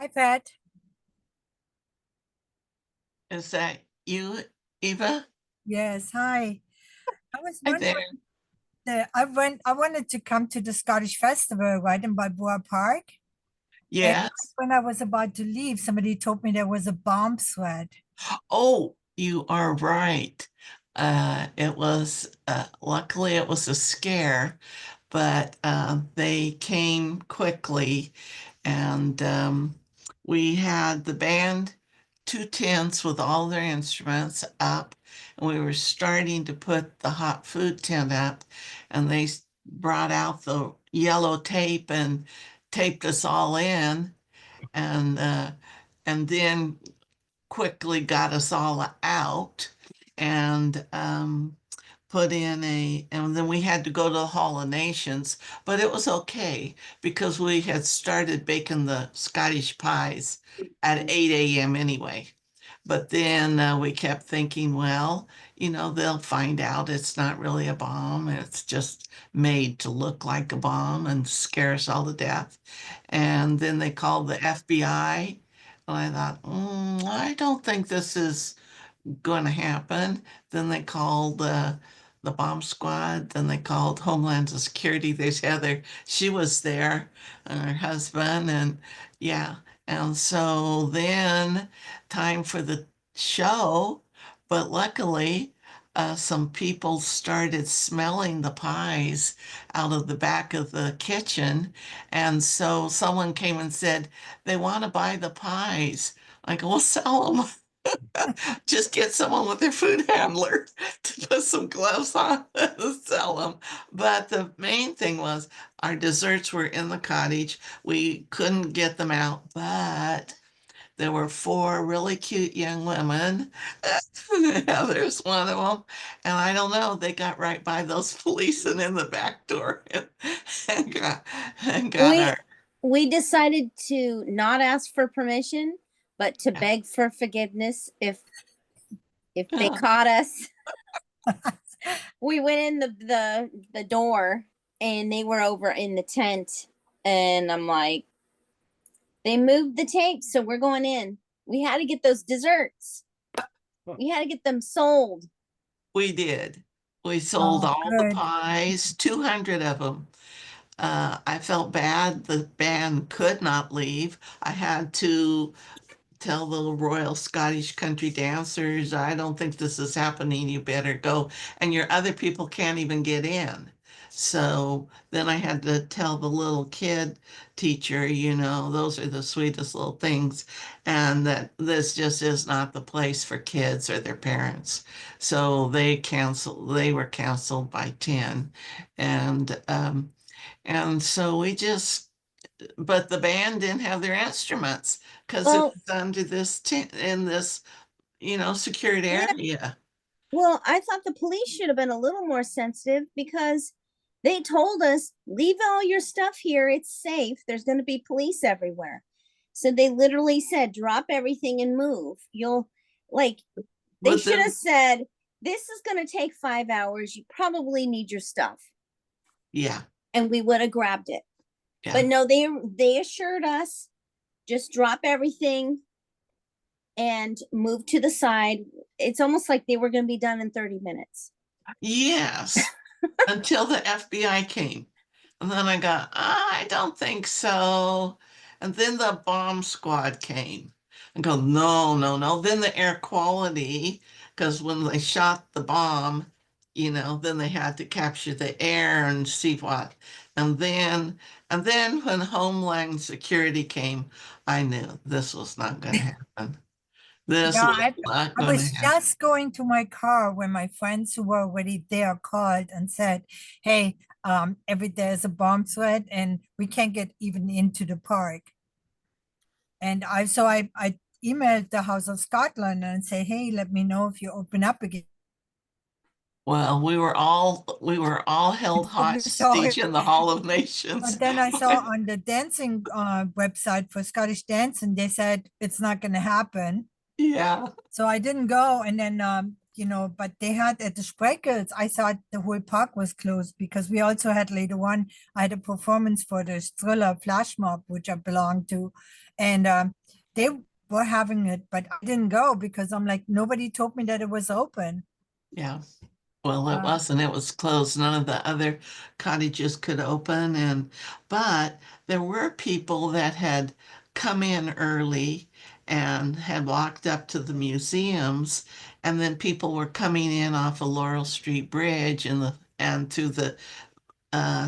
Hi, Pat. Is that you, Eva? Yes, hi. I was Hi wondering there. that I wanted to come to the Scottish Festival right in Balboa Park. And Yes. when I was about to leave, somebody told me there was a bomb threat. Oh, you are right. Luckily it was a scare, but they came quickly and we had the band, two tents with all their instruments up, and we were starting to put the hot food tent up, and they brought out the yellow tape and taped us all in, and uh, and then quickly got us all out and put in and then we had to go to the Hall of Nations, but it was okay because we had started baking the Scottish pies at 8 a.m. anyway. But then we kept thinking, well, they'll find out it's not really a bomb. It's just made to look like a bomb and scare us all to death. And then they called the FBI. And I thought, I don't think this is going to happen. Then they called the bomb squad. Then they called Homeland Security. There's Heather. She was there, and her husband, and yeah. And so then time for the show, but luckily, some people started smelling the pies out of the back of the kitchen. And so someone came and said, they want to buy the pies. I go, we'll sell them. Just get someone with their food handler to put some gloves on and sell them. But the main thing was our desserts were in the cottage. We couldn't get them out, but there were four really cute young women. There's one of them. And I don't know, they got right by those police and in the back door and got We our. we decided to not ask for permission, but to beg for forgiveness if they caught us. We went in the door and they were over in the tent, and I'm like, they moved the tape, so we're going in. We had to get those desserts. We had to get them sold. We did. We sold Oh, all the good. pies, 200 of them. I felt bad. The band could not leave. I had to tell the Royal Scottish Country Dancers, I don't think this is happening. You better go. And your other people can't even get in. So then I had to tell the little kid teacher, those are the sweetest little things, and that this just is not the place for kids or their parents. So they were canceled by 10. And so but the band didn't have their instruments because it Well, was under this in this, secured yeah. area. Well, I thought the police should have been a little more sensitive because they told us, leave all your stuff here. It's safe. There's going to be police everywhere. So they literally said, drop everything and move. Like, they But should have then, said, this is going to take 5 hours. You probably need your stuff. yeah, And we would have grabbed it. yeah, But no, they assured us, just drop everything and move to the side. It's almost like they were going to be done in 30 minutes. yes, until the FBI came. And then I got, I don't think so. And then the bomb squad came. I go, no, no, no. Then the air quality, because when they shot the bomb, then they had to capture the air and see what. And then, when Homeland Security came, I knew this was not going to happen. This Yeah, was I, not I going to was happen. just going to my car when my friends who were already there called and said, hey, there's a bomb threat and we can't get even into the park. And I emailed the House of Scotland and say, hey, let me know if you open up again. Well, we were all held So, hostage in the Hall of but Nations. then I saw on the dancing website for Scottish dance, and they said it's not going to happen. Yeah. So I didn't go. And then, but they had at the Spreckels, I thought the whole park was closed because we also had later on, I had a performance for the Thriller Flash Mob, which I belong to. and they were having it, but I didn't go because I'm like, nobody told me that it was open. Yeah. Well, it Uh, wasn't. It was closed. None of the other cottages could open, but there were people that had come in early and had walked up to the museums, and then people were coming in off of Laurel Street Bridge and to the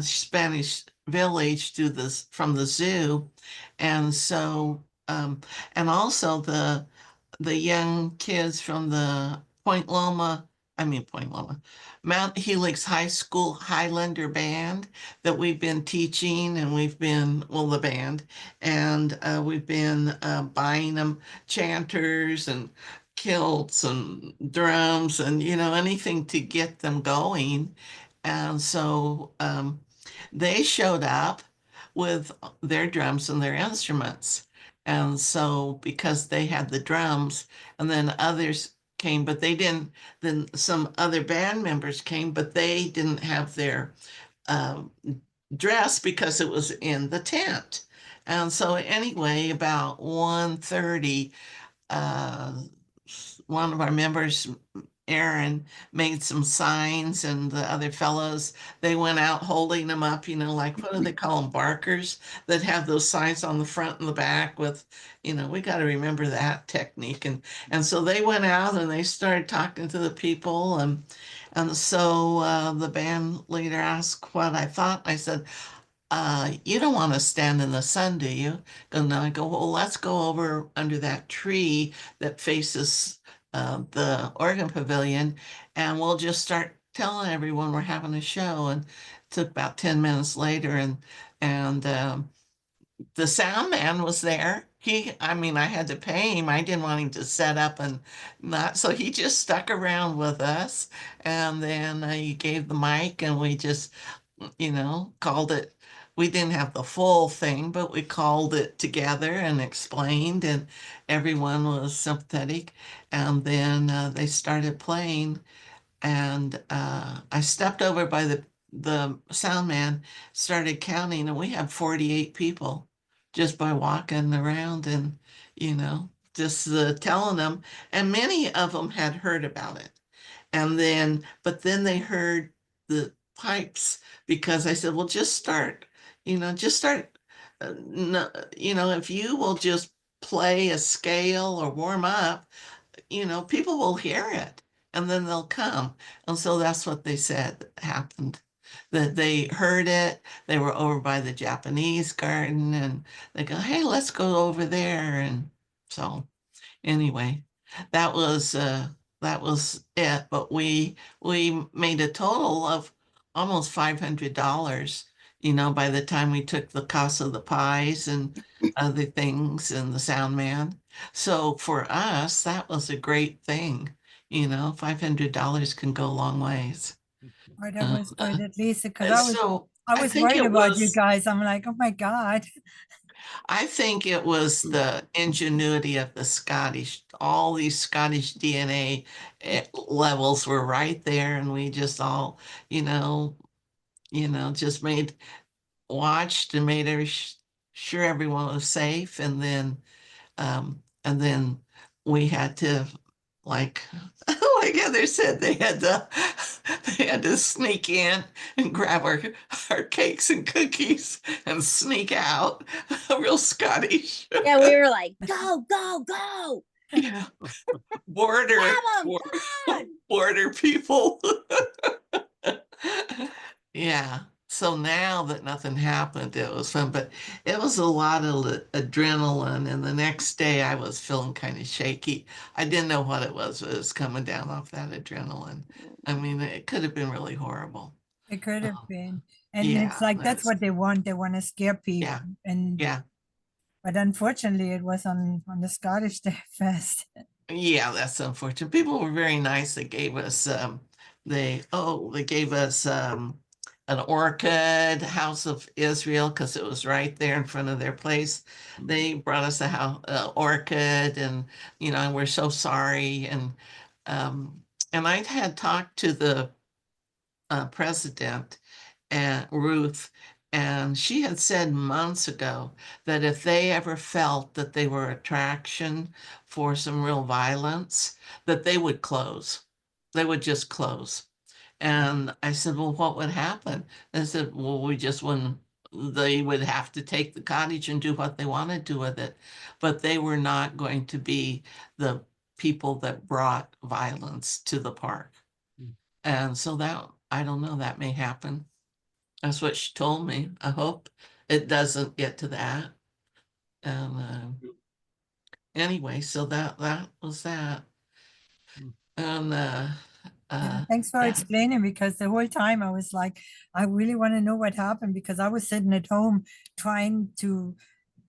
Spanish Village to this from the zoo, and so and also the young kids from the Point Loma, Mount Helix High School Highlander band that we've been teaching, and the band, and we've been buying them chanters and kilts and drums and anything to get them going. And so they showed up with their drums and their instruments. And so because they had the drums, and then others came, but they didn't, then some other band members came, but they didn't have their um, dress because it was in the tent. And so anyway, about 1:30, uh, one of our members, Aaron, made some signs, and the other fellows, they went out holding them up, like, what do they call them, barkers that have those signs on the front and the back with, we got to remember that technique. And so they went out and they started talking to the people, and so the band leader asked what I thought. I said, you don't want to stand in the sun, do you? And I go, well, let's go over under that tree that faces the organ pavilion, and we'll just start telling everyone we're having a show. And it took about 10 minutes later, and the sound man was there. I mean, I had to pay him. I didn't want him to set up and not, so he just stuck around with us. And then he gave the mic, and we just, called it. We didn't have the full thing, but we called it together and explained, and everyone was sympathetic. And then they started playing, and I stepped over by the sound man, started counting, and we had 48 people just by walking around and just telling them, and many of them had heard about it. But then they heard the pipes, because I said, well, just start, no, if you will just play a scale or warm up, people will hear it, and then they'll come. And so that's what they said happened. That they heard it, they were over by the Japanese garden, and they go, hey, let's go over there. And so anyway, that was it. But we made a total of almost $500, by the time we took the cost of the pies and other things and the sound man. So for us, that was a great thing. $500 can go a long ways. or that was good at least because So I I was think worried it about you was guys. I'm like, oh my God. I think it was the ingenuity of the Scottish. All these Scottish DNA levels were right there, and we just all, just watched and made sure everyone was safe, and then we had to, like, like Heather said, they had to sneak in and grab our cakes and cookies and sneak out. Real Scottish. Yeah, we were like, go, go, go. Yeah. Border border people. Yeah. So now that nothing happened, it was fun, but it was a lot of adrenaline. And the next day I was feeling kind of shaky. I didn't know what it was, but it was coming down off that adrenaline. I mean, it could have been really horrible. It could have Oh, been. And it's yeah, like that's what they want. They want to scare people. yeah, And yeah. but unfortunately it was on the Scottish Day Fest. Yeah, that's unfortunate. People were very nice. They gave us they gave us an orchid, House of Israel, because it was right there in front of their place. They brought us a house orchid, and and we're so sorry. And I had talked to the president, Ruth, And she had said months ago that if they ever felt that they were attraction for some real violence, that they would close. They would just close. And I said, well, what would happen? They said, well, we just wouldn't, they would have to take the cottage and do what they wanted to with it. But they were not going to be the people that brought violence to the park. And so that, I don't know, that may happen. That's what she told me. I hope it doesn't get to that. And anyway, so that was that. And Yeah, thanks for yeah. explaining, because the whole time I was like, I really want to know what happened, because I was sitting at home trying to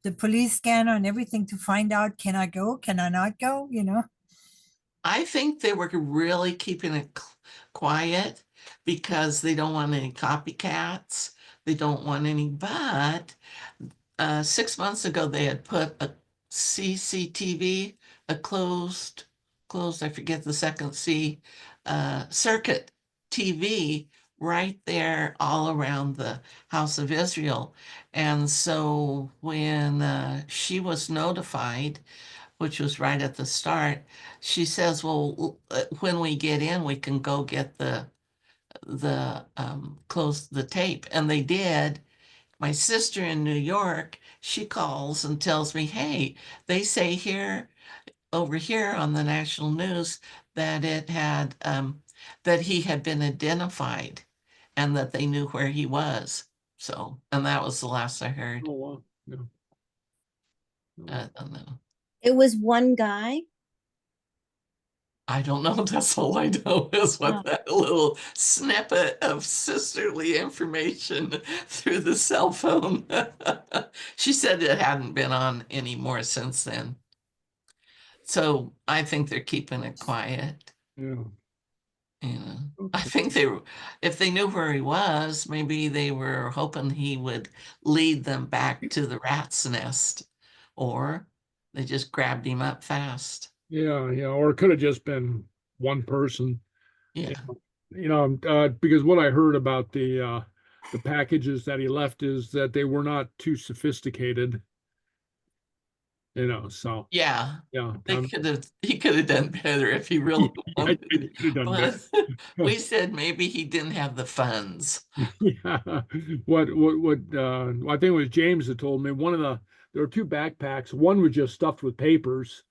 the police scanner and everything to find out, can I go? Can I not go? I think they were really keeping it quiet because they don't want any copycats. They don't want any, but 6 months ago, they had put a CCTV, a closed, I forget the second C, circuit TV right there all around the House of Israel. And so when she was notified, which was right at the start, she says, well, when we get in, we can go get the close the tape. And they did. My sister in New York, she calls and tells me, hey, they say here, over here on the national news, that it had, that he had been identified and that they knew where he was. So, and that was the last I heard. Oh, wow. Yeah. I don't know. It was one guy. I don't know. That's all I know is what Wow. that little snippet of sisterly information through the cell phone. She said it hadn't been on anymore since then. So I think they're keeping it quiet. Yeah. I think if they knew where he was, maybe they were hoping he would lead them back to the rat's nest, or they just grabbed him up fast. Yeah. Yeah. Or it could have just been one person. Yeah. Because what I heard about the packages that he left is that they were not too sophisticated. So Yeah. yeah. He could have done better if he really wanted. He could have done better. But we said maybe he didn't have the funds. Yeah. What I think it was James that told me there were two backpacks. One was just stuffed with papers,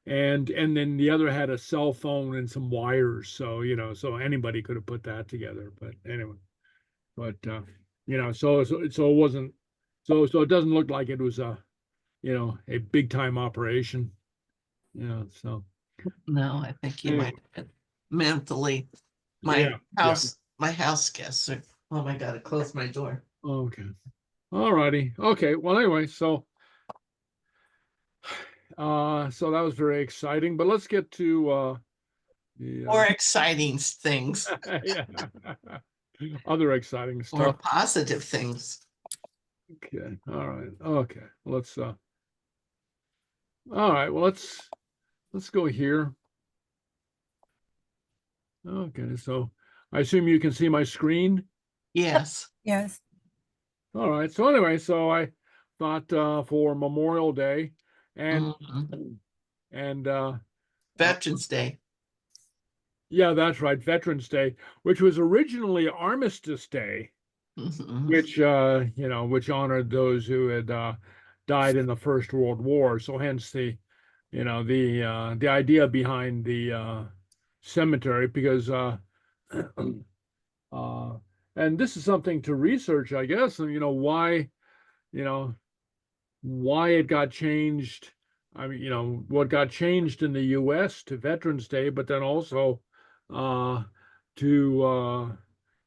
and then the other had a cell phone and some wires. So so anybody could have put that together. But anyway, so it wasn't, so it doesn't look like it was a big time operation. So No, I think he Anyway. might have been mentally. Yeah, My house guests are, oh my God, I closed my door. okay. All righty. Okay. Well, anyway, so that was very exciting, but let's get to the More exciting things, yeah. Other exciting more stuff. positive things. Okay. All right. Okay. Let's all right. Well, let's go here. Okay. So I assume you can see my screen. Yes. Yes. All right. So anyway, so I thought for Memorial Day and Mhm. and Veterans Day. yeah, that's right, Veterans Day, which was originally Armistice Day, Mhm. which honored those who had died in the First World War. So hence the idea behind the cemetery, because and this is something to research, I guess, and why it got changed. I mean, what got changed in the U.S. to Veterans Day, but then also to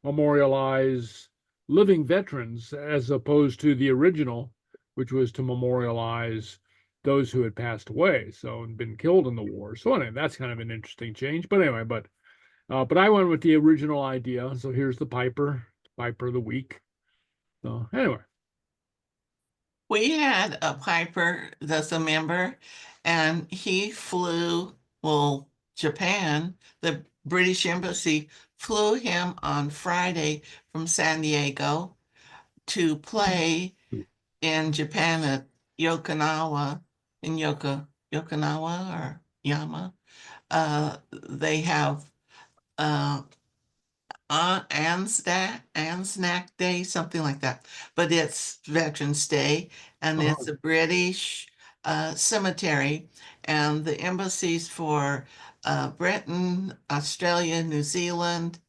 memorialize living veterans, as opposed to the original, which was to memorialize those who had passed away, so and been killed in the war. So anyway, that's kind of an interesting change. But anyway, but I went with the original idea. So here's the Piper of the week. So anyway. We had a piper that's a member, and he flew, well, Japan, the British Embassy flew him on Friday from San Diego to play in Japan at Okinawa, in Okinawa or Yama. They have Ansnack Day, something like that, but it's Veterans Day, and it's a British cemetery, and the embassies for Britain, Australia, New Zealand,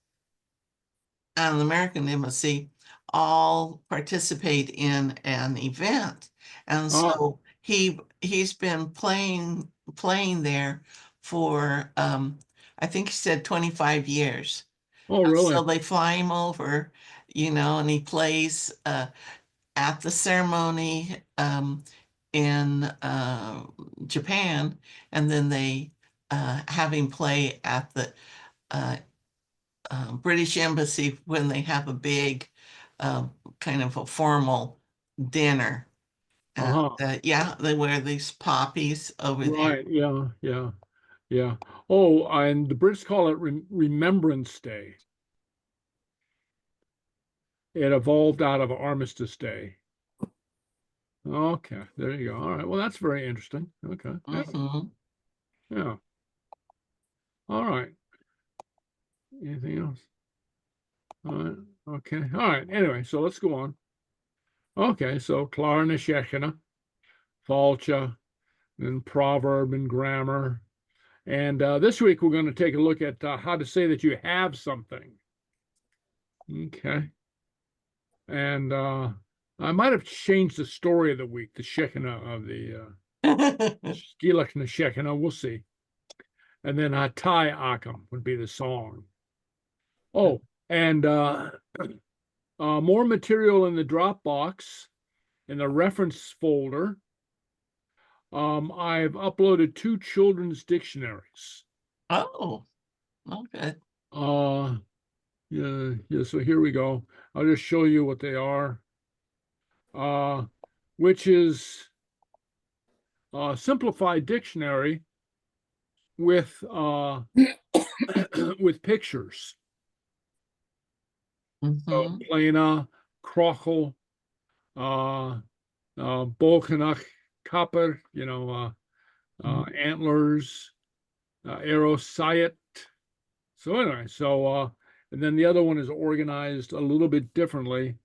and the American embassy all participate in an event, and so he's been playing there for I think he said 25 years. Oh, really? So they fly him over, and he plays at the ceremony in Japan, and then they have him play at the British Embassy when they have a big kind of a formal dinner. Yeah, they wear these poppies over there. Right. Yeah. Yeah. Yeah. Oh, and the Brits call it Remembrance Day. It evolved out of Armistice Day. Okay, there you go. All right. Well, that's very interesting. Okay. Mhm. Yeah. All right. Anything else? All right. Okay. All right. Anyway, so let's go on. Okay. So Klarna Shechina, Fàilte, and Proverb and Grammar. And this week we're going to take a look at how to say that you have something. Okay. And I might have changed the story of the week, the Shechina of the Sgeulachd na Shechina. We'll see. And then taigh agam would be the song. Oh, and more material in the Dropbox in the reference folder. I've uploaded 2 children's dictionaries. Oh, okay. Yeah, so here we go. I'll just show you what they are. Which is a simplified dictionary with with pictures. So plena, crochel, bolkanach, copper, antlers, arrowsiat. So anyway, and then the other one is organized a little bit differently.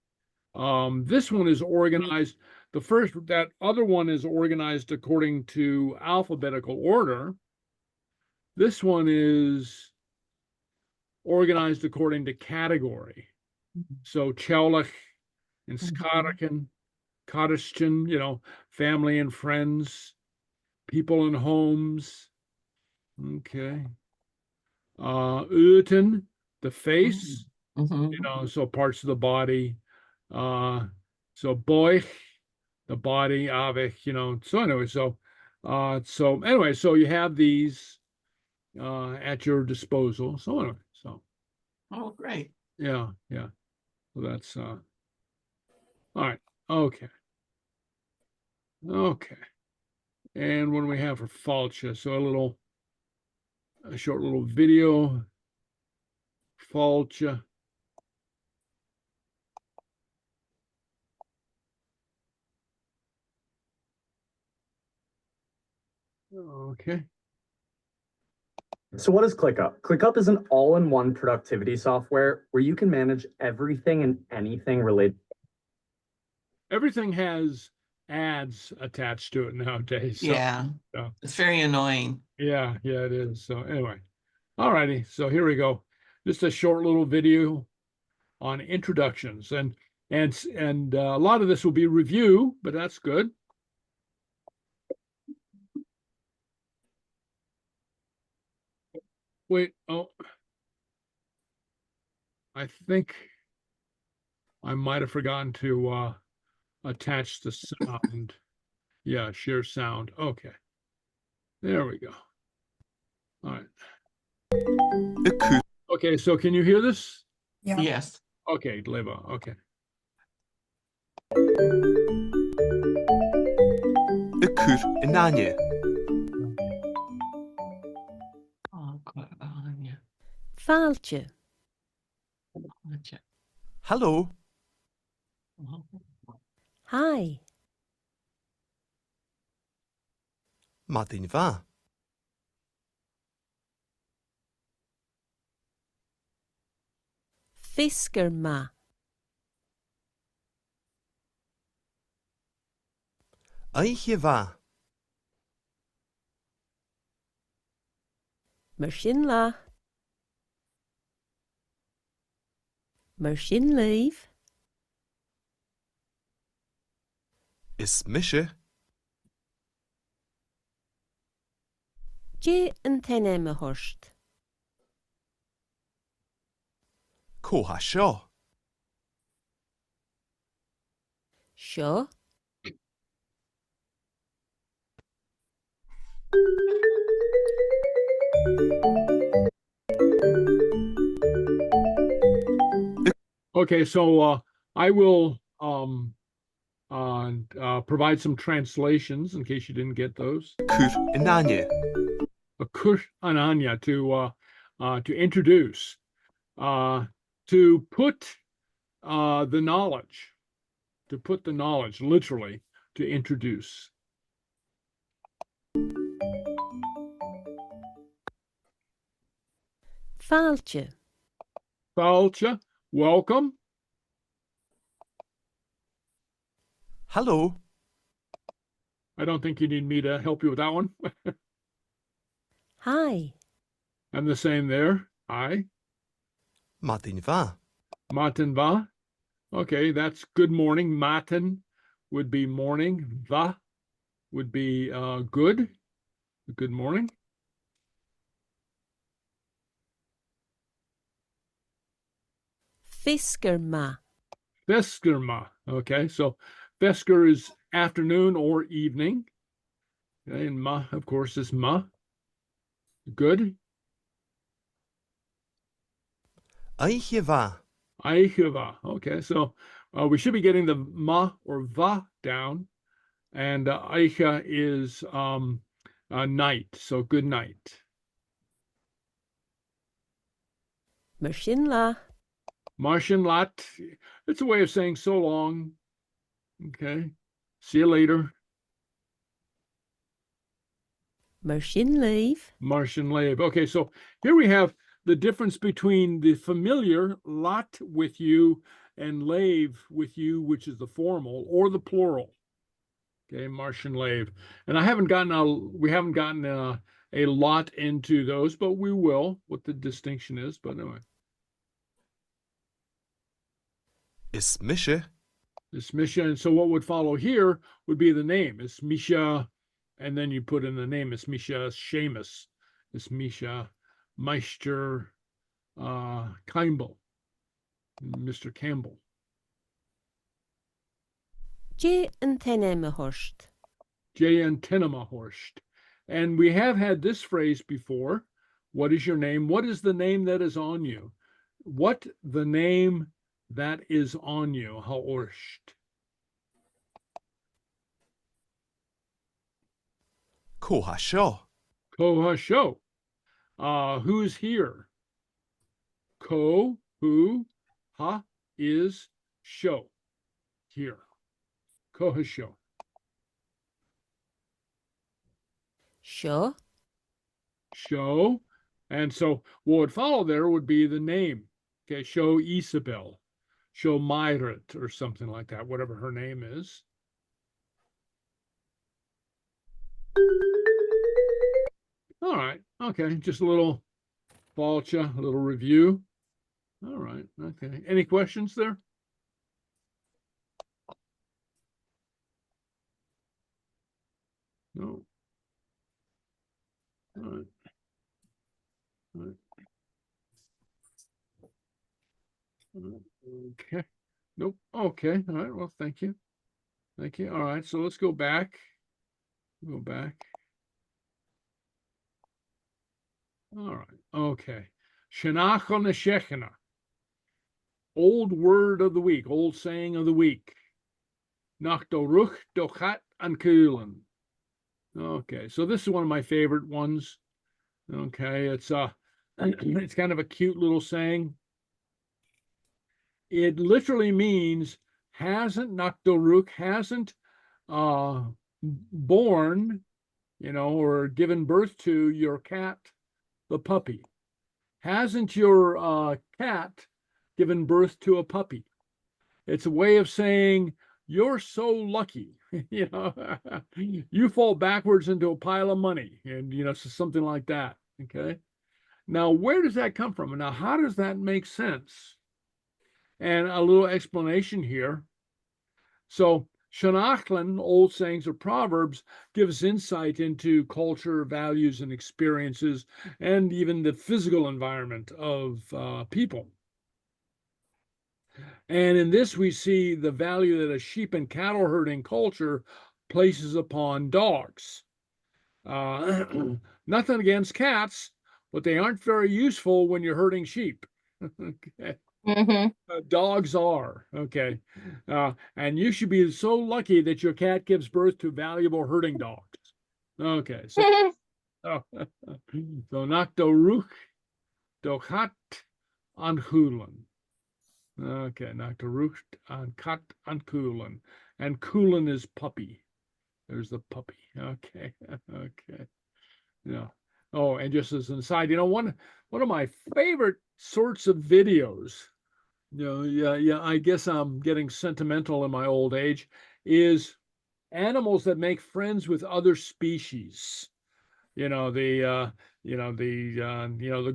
This one is organized, that other one is organized according to alphabetical order. This one is organized according to category. So Sgeulachd and Skarken, Kadishin, family and friends, people and homes. Okay. Uten, the face, so parts of the body. So boich, the body, avich, so anyway, so you have these at your disposal. So anyway, Oh, great. Yeah. So that's all right. Okay. And what do we have for Fàilte? So a short little video. Fàilte. Okay. So what is ClickUp? ClickUp is an all-in-one productivity software where you can manage everything and anything related. Everything has ads attached to it nowadays. So, Yeah. It's very annoying. Yeah, it is. So anyway, all righty. So here we go. Just a short little video on introductions, and a lot of this will be review, but that's good. Wait, I think I might have forgotten to attach the sound. Yeah, share sound. Okay. There we go. All right. Okay, so can you hear this? Yeah. Yes. Okay, Leva. Okay. Coinneanaich. Fàilte. Hello. Hi. Martin va. Fisker ma. Eiche va. Mershinla. Mershin leave. Is mische. Je een teneme horst. Koha sho. Sure. Okay, so I will provide some translations in case you didn't get those. Coinneanaich. A Coinneanaich to introduce, to put the knowledge, literally, to introduce. Fàilte. Fàilte, welcome. Hello. I don't think you need me to help you with that one. Hi. I'm the same there. Hi. Martin va. Matin va. Okay, that's good morning. Matin would be morning. Va would be good. Good morning. Fisker ma. Veskerma. Okay, so Vesker is afternoon or evening. Okay, and ma, of course, is ma. Good. Eiche va. Aihiva. Okay, so we should be getting the ma or va down, and aicha is night. So good night. Mershinla. Martian lat. It's a way of saying so long. Okay. See you later. Mershin leave. Martian lave. Okay, so here we have the difference between the familiar lot with you and lave with you, which is the formal or the plural. Okay, Martian lave. And we haven't gotten a lot into those, but we will, what the distinction is. But anyway, Is mische. it's Misha. And so what would follow here would be the name. It's Misha, and then you put in the name. It's Misha Seamus. It's Misha Meister Campbell. Mr. Campbell. Je een teneme horst. J.N. Horst. And we have had this phrase before. What is your name? What is the name that is on you? What the name that is on you? Haorsht. Koha sho. Koha sho. Who's here? Ko, who, ha is show. Here. Koha sho. Sure. Show. And so what would follow there would be the name. Okay, show Isabel, show Myrat or something like that, whatever her name is. All right, okay, just a little falcha, a little review. All right, okay. Any questions there? No. All right. All right. Okay. Nope. Okay. All right. Well, thank you. Thank you. All right. So let's go back. Go back. All right. Okay. Shenachon Shechina. Old word of the week, old saying of the week. Nach doruch dochat an kulen. Okay. So this is one of my favorite ones. Okay. It's it's kind of a cute little saying. It literally means hasn't born, or given birth to your cat, the puppy. Hasn't your cat given birth to a puppy? It's a way of saying you're so lucky. You fall backwards into a pile of money, and so something like that. Okay. Now, where does that come from? Now, how does that make sense? And a little explanation here. So, Seanfhacal, old sayings or proverbs, gives insight into culture, values, and experiences, and even the physical environment of people. And in this, we see the value that a sheep and cattle herding culture places upon dogs. Nothing against cats, but they aren't very useful when you're herding sheep. Okay. Dogs are. Okay. And you should be so lucky that your cat gives birth to valuable herding dogs. Okay. So, so nach do ruch, do cat an hulen. Okay, nach do ruch an cat an kulen. And kulen is puppy. There's the puppy. Okay. Okay. Yeah. Oh, and just as an aside, one of my favorite sorts of videos, I guess I'm getting sentimental in my old age, is animals that make friends with other species. The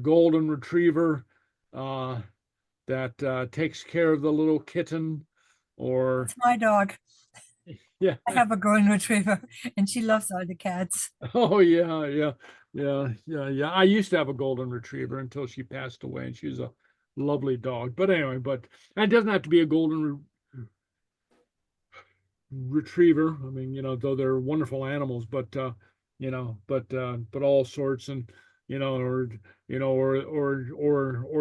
golden retriever that takes care of the little kitten, or It's my dog. yeah. I have a golden retriever, and she loves all the cats. Oh yeah. I used to have a golden retriever until she passed away, and she was a lovely dog. But anyway, it doesn't have to be a golden retriever. I mean, though they're wonderful animals, but all sorts, and or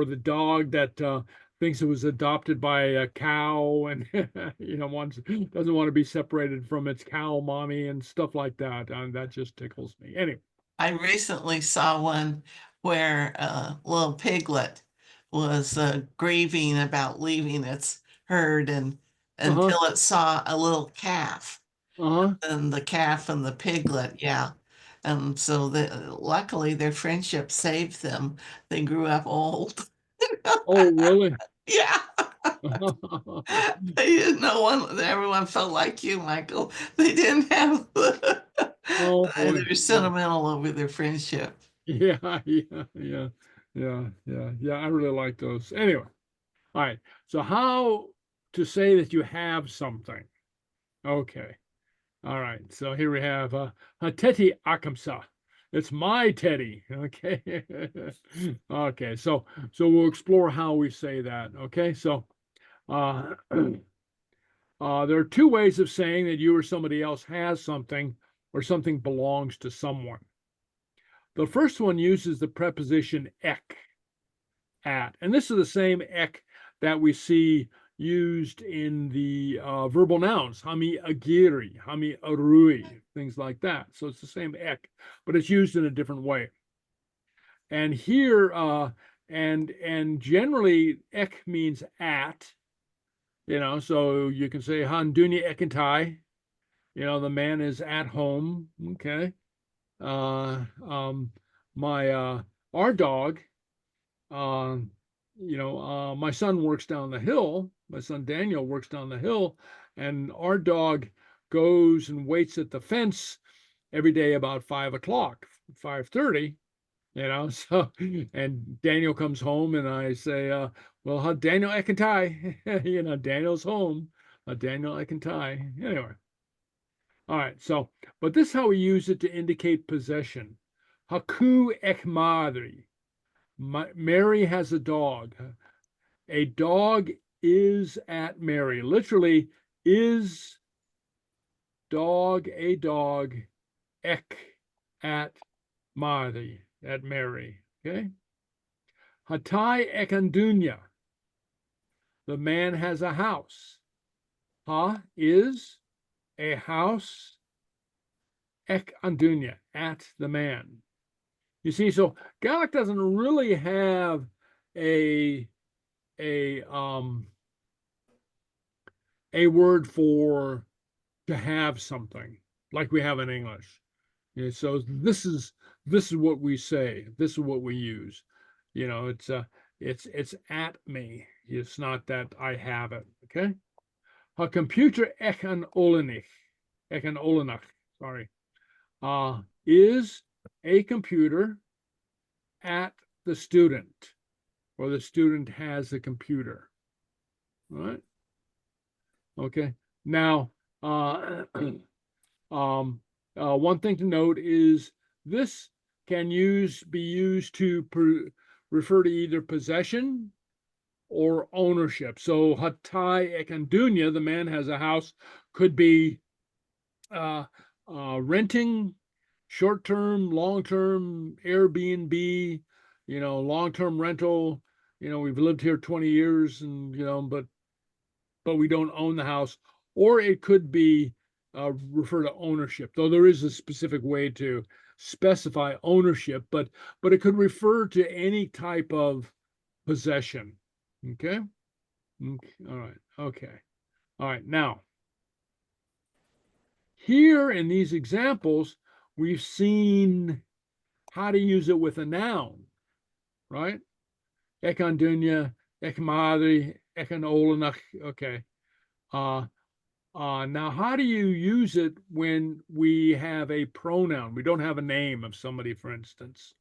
the dog that thinks it was adopted by a cow, and doesn't want to be separated from its cow mommy and stuff like that. And that just tickles me. Anyway, I recently saw one where a little piglet was grieving about leaving its herd, and until it saw a little calf. And the calf and the piglet, yeah. And so luckily their friendship saved them. They grew up old. Oh, really? Yeah. They didn't know everyone felt like you, Michael. They didn't have they were sentimental over their friendship. Yeah. I really like those. Anyway, all right. So how to say that you have something? Okay. All right. So here we have Teti Akamsa. It's my teddy. Okay. Okay. So we'll explore how we say that. Okay. So there are two ways of saying that you or somebody else has something, or something belongs to someone. The first one uses the preposition ek, at, and this is the same ek that we see used in the verbal nouns, hami agiri, hami arui, things like that. So it's the same ek, but it's used in a different way. And here, and generally, ek means at. So you can say han dunya ekentai. The man is at home. Okay. Our dog, my son works down the hill. My son Daniel works down the hill, and our dog goes and waits at the fence every day about 5 o'clock, 5:30. So, and Daniel comes home, and I say, well, Daniel Ekentai, Daniel's home, Daniel Ekentai. Anyway. All right. So, but this is how we use it to indicate possession. Haku ek madri. Mary has a dog. A dog is at Mary. Literally, is dog a dog ek at Mari, at Mary. Okay. Hatai ekandunya. The man has a house. Ha is a house. Ek andunya, at the man. You see, so Gaelic doesn't really have a a word for to have something, like we have in English. Okay, so this is what we say. This is what we use. You know, it's at me. It's not that I have it. Okay. A computer Econolinich, sorry, is a computer at the student, or the student has a computer. All right. Okay. Now, one thing to note is this can be used to refer to either possession or ownership. So hatai ekandunya, the man has a house, could be renting, short-term, long-term, Airbnb, you know, long-term rental. You know, we've lived here 20 years and, you know, but we don't own the house. Or it could be refer to ownership, though there is a specific way to specify ownership, but it could refer to any type of possession. Okay. All right. Okay. All right. Now, here in these examples, we've seen how to use it with a noun, right? Ekandunya, ekmadri, ekanolanach. Okay. Now, how do you use it when we have a pronoun? We don't have a name of somebody, for instance.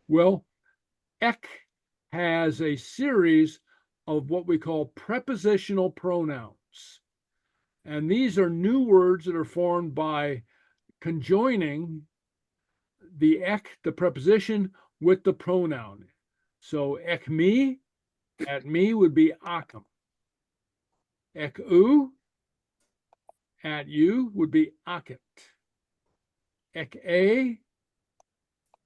Well, ek has a series of what we call prepositional pronouns. And these are new words that are formed by conjoining the ek, the preposition, with the pronoun. So ek me, at me would be agam. Ek u, at you would be akit. Ek a,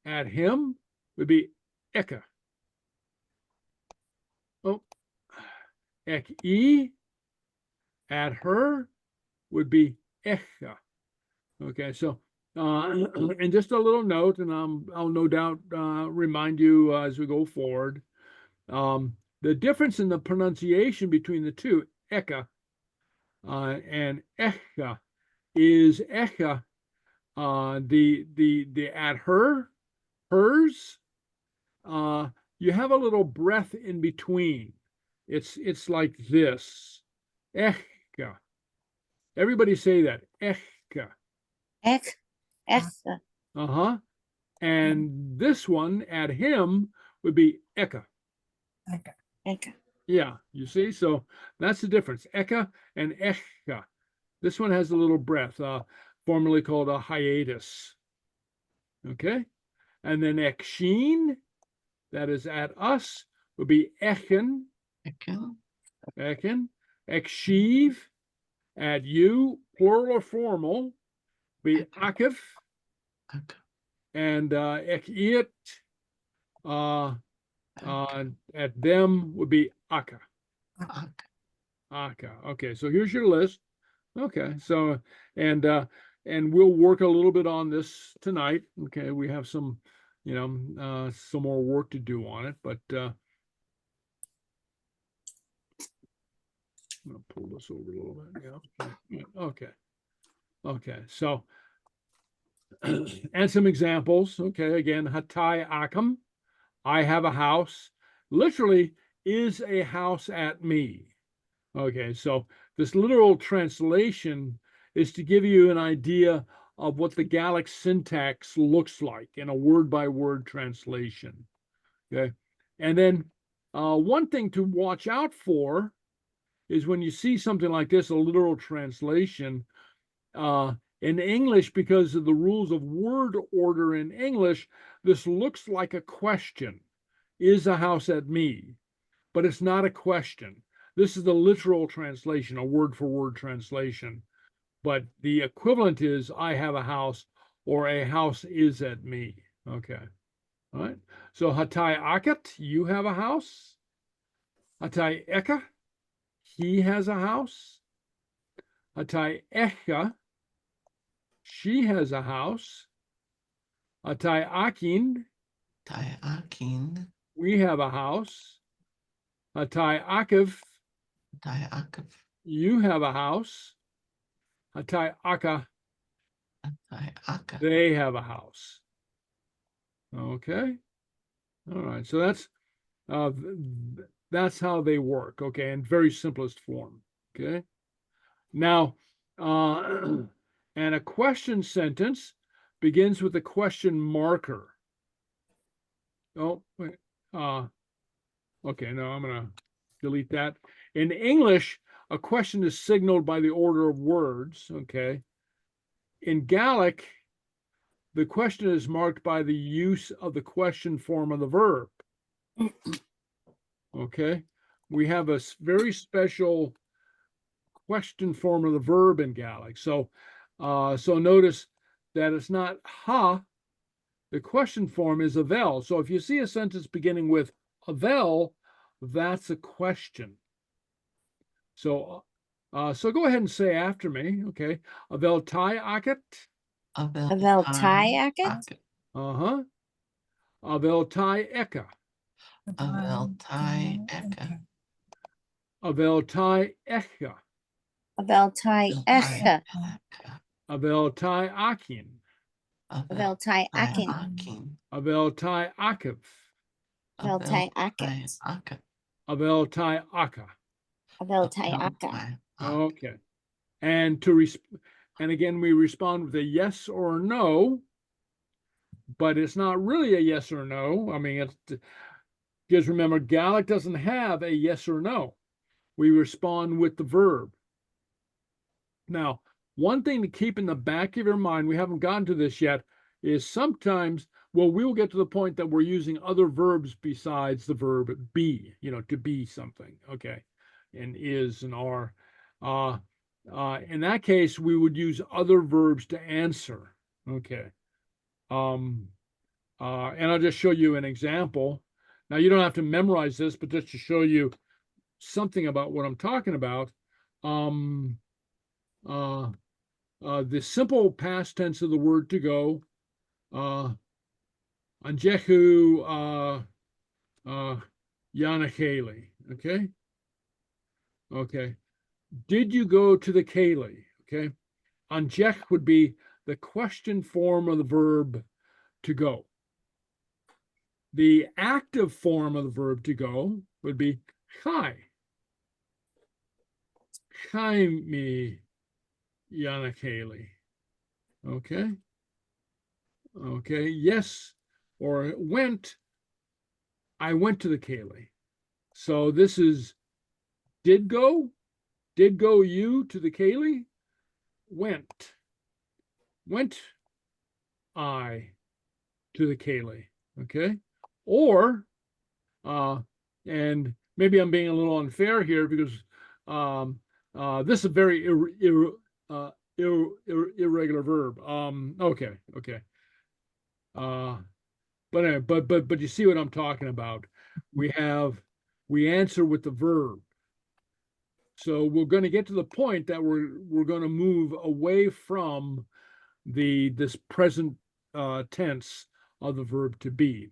at him would be eka. Oh, ek e, at her would be echa. Okay, so and just a little note, and I'll no doubt remind you as we go forward. The difference in the pronunciation between the two, eka and echa, is echa the at her, hers. You have a little breath in between. It's like this, echa. Everybody say that, echa. Echa. And this one at him would be eka. Eka. Yeah, you see, so that's the difference. Eka and echa. This one has a little breath, formerly called a hiatus. Okay, and then eksheen, that is at us, would be echen. Echen. Ekshiv, at you, plural or formal, be akif. And ekiet, at them would be aka. Aka. Okay, so here's your list. Okay, so and we'll work a little bit on this tonight. Okay, we have some, you know, some more work to do on it, but I'm gonna pull this over a little bit. Yeah. Okay. Okay. So and some examples. Okay, again, hatai akam, I have a house. Literally, is a house at me. Okay, so this literal translation is to give you an idea of what the Gaelic syntax looks like in a word-by-word translation. Okay, and then one thing to watch out for is when you see something like this, a literal translation, in English, because of the rules of word order in English, this looks like a question. Is a house at me? But it's not a question. This is the literal translation, a word-for-word translation. But the equivalent is I have a house, or a house is at me. Okay. All right. So hatai akat, you have a house. Hatai eka, he has a house. Hatai echa, she has a house. Hatai akin, we have a house. Hatai akiv, You have a house. Hatai aka. Aka. They have a house. Okay. All right. So that's how they work. Okay. In very simplest form. Okay. Now, and a question sentence begins with a question marker. Oh, wait. Okay. No, I'm going to delete that. In English, a question is signaled by the order of words. Okay. In Gaelic, the question is marked by the use of the question form of the verb. Okay. We have a very special question form of the verb in Gaelic. So notice that it's not ha. The question form is avel. So if you see a sentence beginning with avel, that's a question. So go ahead and say after me. Okay. Avel tai aket. Avel tai aket. Uh-huh. Avel tai eka. Avel tai eka. Avel tai echa. Avel tai echa. Avel tai akin. Avel tai akin. Akin. Avel tai akiv. Avel tai aket. Aka. Avel tai aka. Avel tai aka. Okay. And and again, we respond with a yes or no, but it's not really a yes or no. I mean, it's because remember, Gaelic doesn't have a yes or no. We respond with the verb. Now, one thing to keep in the back of your mind, we haven't gotten to this yet, is sometimes, well, we will get to the point that we're using other verbs besides the verb be, to be something, okay, and is and are. In that case, we would use other verbs to answer, okay. And I'll just show you an example. Now, you don't have to memorize this, but just to show you something about what I'm talking about. The simple past tense of the word to go, anjehu yanacheli. Okay. Okay. Did you go to the Kaylee? Okay. Anjech would be the question form of the verb to go. The active form of the verb to go would be chai. Chai mi yanacheli. Okay. Okay. Yes. Or went. I went to the Kaylee. So this is did go. Did go you to the Kaylee? Went. Went I to the Kaylee. Okay. Or, and maybe I'm being a little unfair here because this is a very irregular verb. Okay. Okay. But you see what I'm talking about. We answer with the verb. So we're going to get to the point that we're going to move away from this present tense of the verb to be.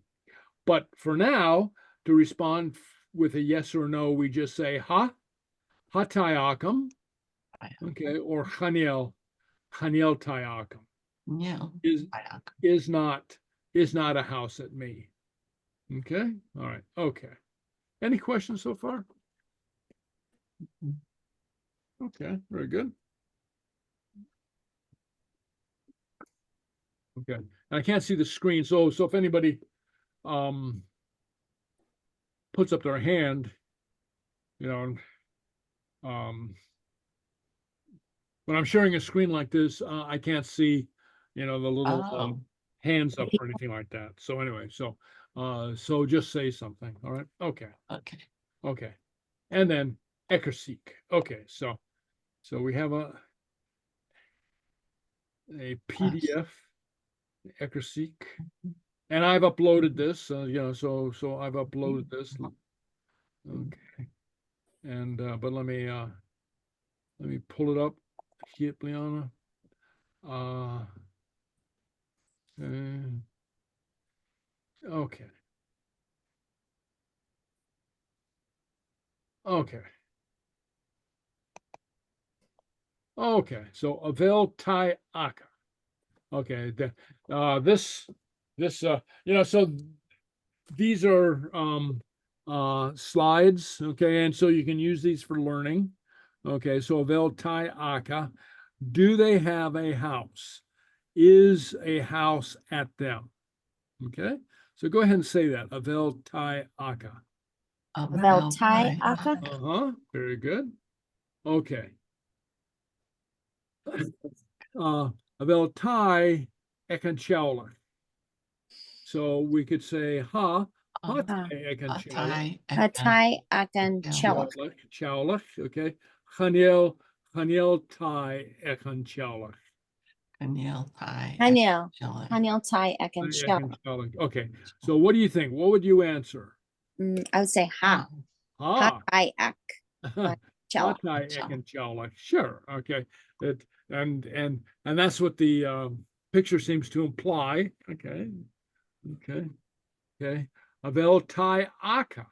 But for now, to respond with a yes or no, we just say ha, hatayakam, okay, or chaniel tayakam. Yeah. Is not a house at me. Okay. All right. Okay. Any questions so far? Okay. Very good. Okay. And I can't see the screen, so if anybody puts up their hand, when I'm sharing a screen like this, I can't see, the little hands up or anything like that. So anyway, so just say something. All right. Okay. Okay. Okay. And then Eckerseek. Okay. So we have a PDF Eckerseek, and I've uploaded this. So I've uploaded this. Okay. And but let me pull it up. Here, Liana. Okay. Okay. Okay, so avel tai aka. Okay, so these are slides, okay, and so you can use these for learning. Okay, so avel tai aka. Do they have a house? Is a house at them? Okay, so go ahead and say that. Avel tai aka. Avel tai aka. Uh-huh. Very good. Okay. Avel tai ekan Sgeulachd. So we could say ha tai ekan Sgeulachd. Tai akan Sgeulachd. Sgeulachd. Okay. Chaniel tai ekan Sgeulachd. Haniel tai akan Sgeulachd. Okay. So what do you think? What would you answer? I would say ha. Ha Ha. tai ak. Sgeulachd. Tai ekan Sgeulachd. Sure. Okay. And that's what the picture seems to imply. Okay. Avel tai aka.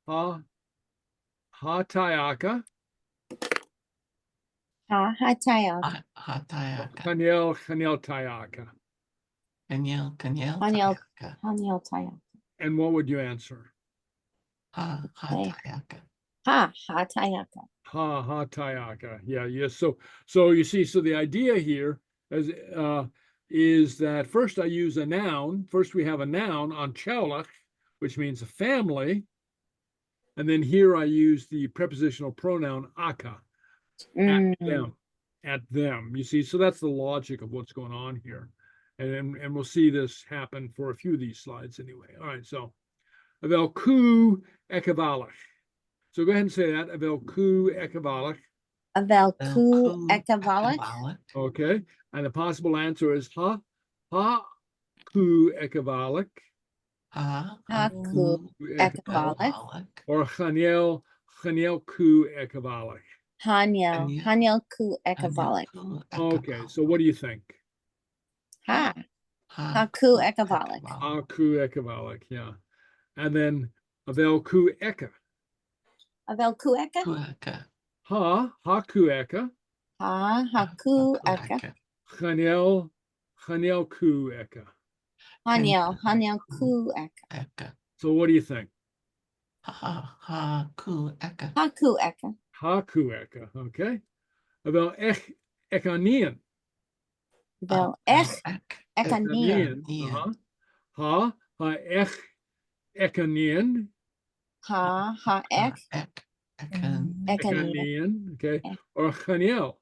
Ha tai aka. Ha tai ak. Chaniel tai aka. Haniel tai ak. And what would you answer? Ha tai aka. Ha tai aka. Yeah. So you see, so the idea here is that first I use a noun. First we have a noun on Sgeulachd, which means a family. And then here I use the prepositional pronoun aka, at them. You see, so that's the logic of what's going on here. And we'll see this happen for a few of these slides anyway. All right, so avel ku ekavalik. So go ahead and say that. Avel ku ekavalik. Avel ku ekavalik. Okay. And the possible answer is ha ku ekavalik. Ha ku ekavalik. Or chaniel ku ekavalik. Haniel ku ekavalik. Okay, so what do you think? Ha ku ekavalik. Ha ku ekavalik, yeah. And then avel ku eka. Avel ku eka. Ha ku eka. Ha ku eka. Chaniel ku eka. Haniel ku eka. So what do you think? Ha ku eka. Ha ku eka, okay. Avel ekanian. Avel ekanian. Ha ekanian. Ha ekanian. Okay. Or chaniel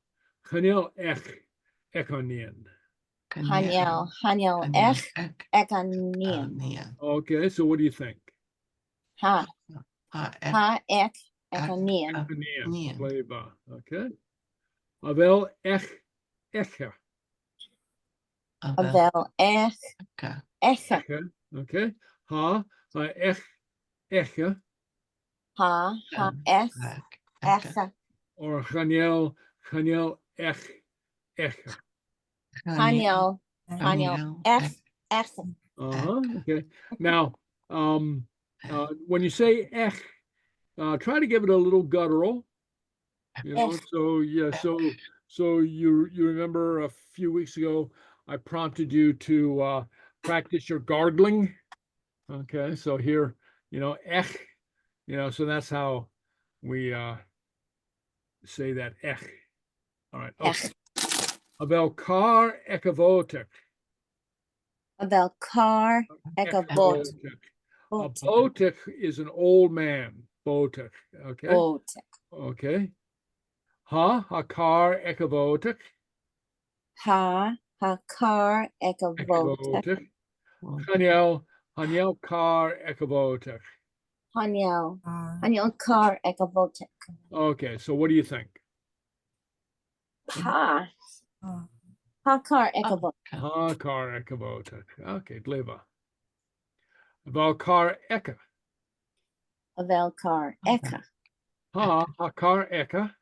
ekanian. Haniel ekanian. Okay, so what do you think? Ha ekanian. Flavor. Okay. Avel echa. Avel echa. Okay. Ha echa. Ha echa. Or chaniel echa. Haniel echa. Okay. Now, when you say ech, try to give it a little guttural. You know, so yeah, so you remember a few weeks ago I prompted you to practice your gargling. Okay, so here, ech, so that's how we say that ech. All right. Okay. Avel kar ekavotek. Avel kar ekavotek. A botek is an old man. Botek. Okay. Botek. Okay. Ha kar ekavotek. Ha kar ekavotek. Haniel kar ekavotek. Haniel kar ekavotek. Okay, so what do you think? Ha kar ekavotek. Ha kar ekavotek. Okay, dleva. Avel kar eka. Avel kar eka. Ha kar eka.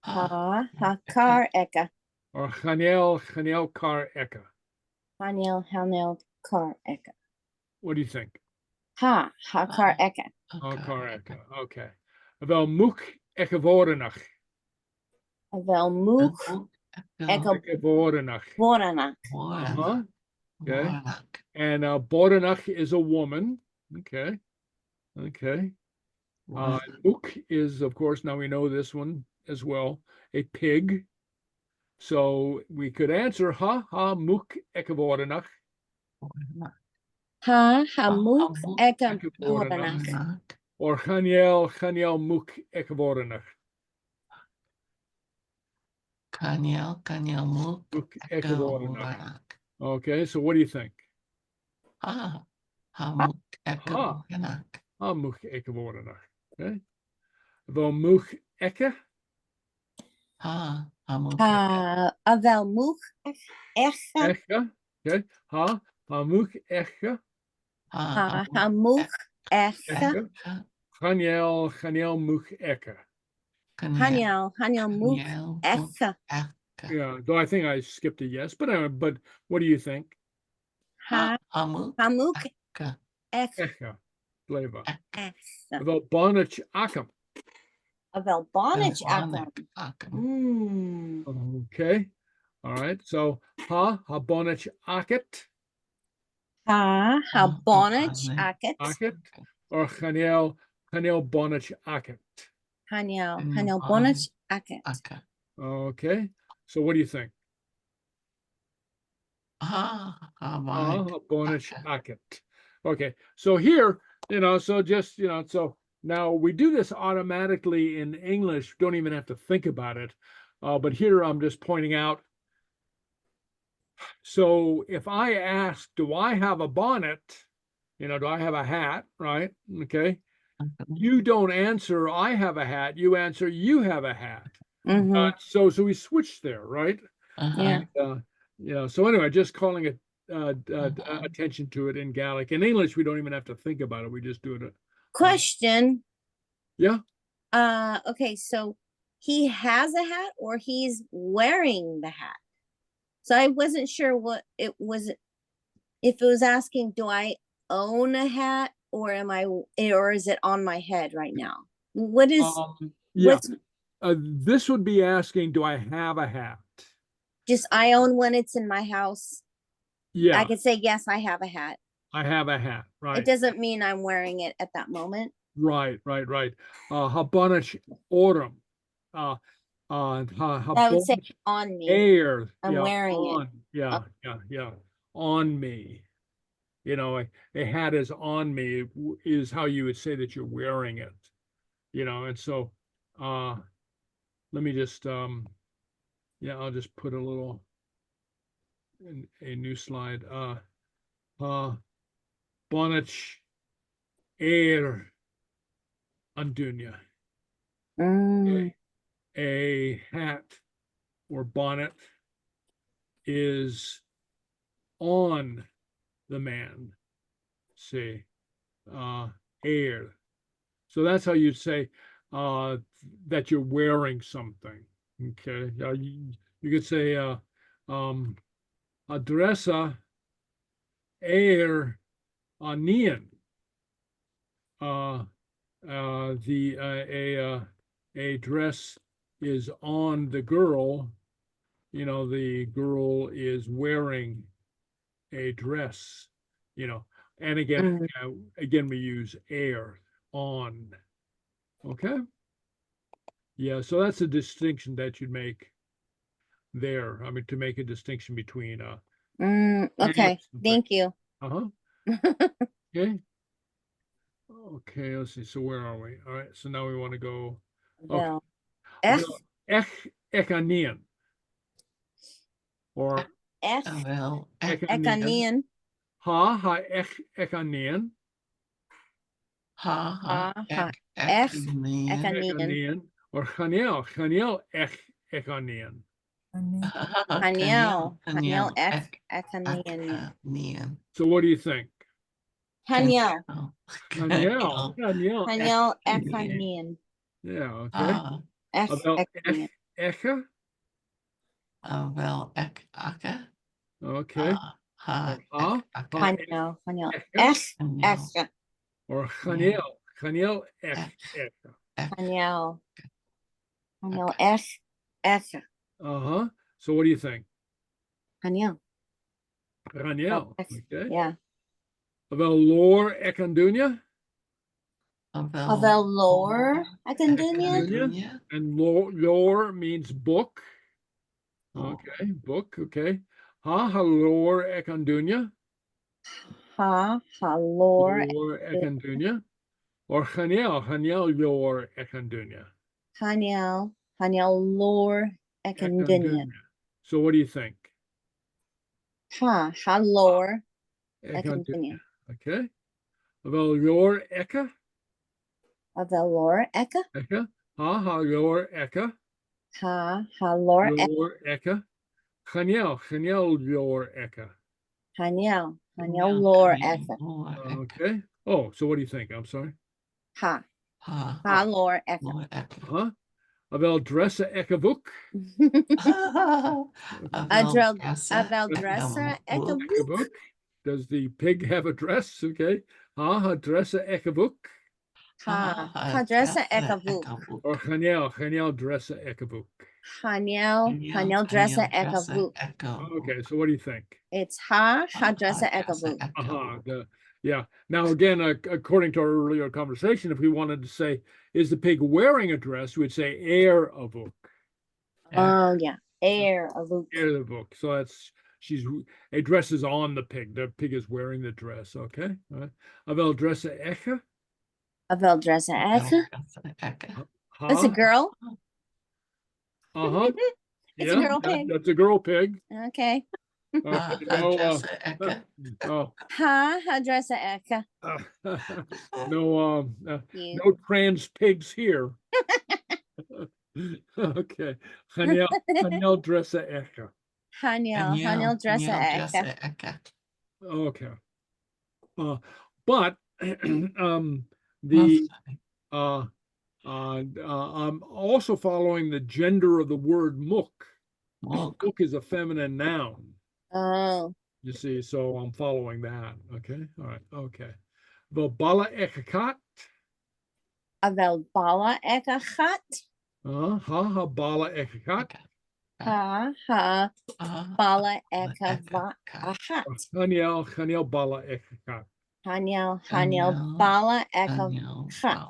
Ha kar eka. Or Haniel kar eka. Haniel kar eka. What do you think? Ha kar eka. Ha kar eka. Okay. Avel muk ekavorenach. Avel mook Ekavorenach. Òran. Uh-huh. Okay. Warnock. And Borenach is a woman. Okay. Okay. Mook is, of course, now we know this one as well, a pig. So we could answer ha mook ekavorenach. Ha mook agam Ekavorenach. Òran. Or Chaniel mook ekavorenach. Kaniel Mook Mook ekavorenach. Warnock. Okay, so what do you think? Ha Mook Warnock. Ha mook ekavorenach. Okay. Vel mook eke. Ha Mook Avel mook echa. Echa. Okay. Ha mook echa. Ha mook echa. Chaniel mook eke. Haniel mook echa. Yeah, though I think I skipped a yes, but what do you think? Ha mook echa. Echa. Flava. Echa. Vel bonach agam. Avel bonach agam. Okay. All right. So ha bonach aket. Ha bonach aket. Aket. Or Chaniel bonach aket. Haniel bonach aket. Okay. So what do you think? Bonach aket. Okay. So here, so just, so now we do this automatically in English, don't even have to think about it. But here I'm just pointing out. So if I ask, do I have a bonnet? Do I have a hat? Right. Okay. You don't answer, I have a hat. You answer, you have a hat. So we switched there, right? Yeah. And, so anyway, just calling it attention to it in Gaelic. In English, we don't even have to think about it. We just do it. Question. Yeah. Okay, so he has a hat or he's wearing the hat. So I wasn't sure what it was, if it was asking, do I own a hat or is it on my head right now? What is, this would be asking, do I have a hat? Just I own one, it's in my house. Yeah. I could say, yes, I have a hat. I have a hat, right. It doesn't mean I'm wearing it at that moment. Right. Habonach Òran. I would say on me. Air. I'm wearing it. Yeah. On me. A hat is on me is how you would say that you're wearing it. And so let me just I'll just put a little in a new slide. Bonach air Andunya. A hat or bonnet is on the man. See, air. So that's how you'd say that you're wearing something. Okay. You could say adressa air anian. A dress is on the girl. The girl is wearing a dress. And again, we use air on. Okay. Yeah, so that's a distinction that you'd make there. I mean, to make a distinction between okay, thank you. Okay. Okay, let's see. So where are we? All right, so now we want to go. Well, Echanian. Or Echanian. Echanian. Echanian. Or Chaniel Echanian. Haniel Echanian. So what do you think? Haniel Echanian. Yeah, okay. Echa? Okay. Haniel Echa. Or Chaniel Echa. Haniel Ech Echa. Uh-huh. So what do you think? Haniel. Raniel. Echa. Okay. Yeah. Wel lor ekandunya. Avel lore. Ekandunya. Dunya. And lor means book. Oh. Okay, book. Okay. Ha lor ekandunya. Ha lore. Lor ekandunya. Or Haniel lor ekandunya. Haniel lore. Ekandunya. So what do you think? Ha lore. Ekandunya. Ekandunya. Okay. Wel lor eka. Avel lore. Eka. Eka. Ha lor eka. Ha lore. Lor eka. Haniel lor eka. Haniel lore. Eka. Okay. Oh, so what do you think? I'm sorry. Ha Ha. lore. Eka. Lord Echo. Huh? Avel dressa ekavuk. Avel dressa. Eka. Ekavuk. Does the pig have a dress? Okay. Ha dressa ekavuk. Ha dressa. Eka. Or Haniel dressa ekavuk. Haniel dressa. Eka. Okay, so what do you think? It's ha dressa. Eka. Yeah. Now again, according to our earlier conversation, if we wanted to say, is the pig wearing a dress, we'd say air avuk. Oh yeah. Air avuk. Air the book. So that's a dress is on the pig. The pig is wearing the dress. Okay. All right. Avel dressa echa. Avel dressa. Eka. It's a girl. Uh-huh. It's a girl pig. That's a girl pig. Okay. Okay, oh, Ha dressa. Eka. no You. no trans pigs here. Okay. Haniel dressa echa. Haniel dressa. Eka. Okay. But I'm also following the gender of the word muk. Muk is a feminine noun. Oh. You see, so I'm following that. Okay. All right. Okay. Bala ekakat. Avel bala eka chat. Ha bala ekakat. Ha bala eka chat. Haniel bala ekakat. Haniel bala eka chat.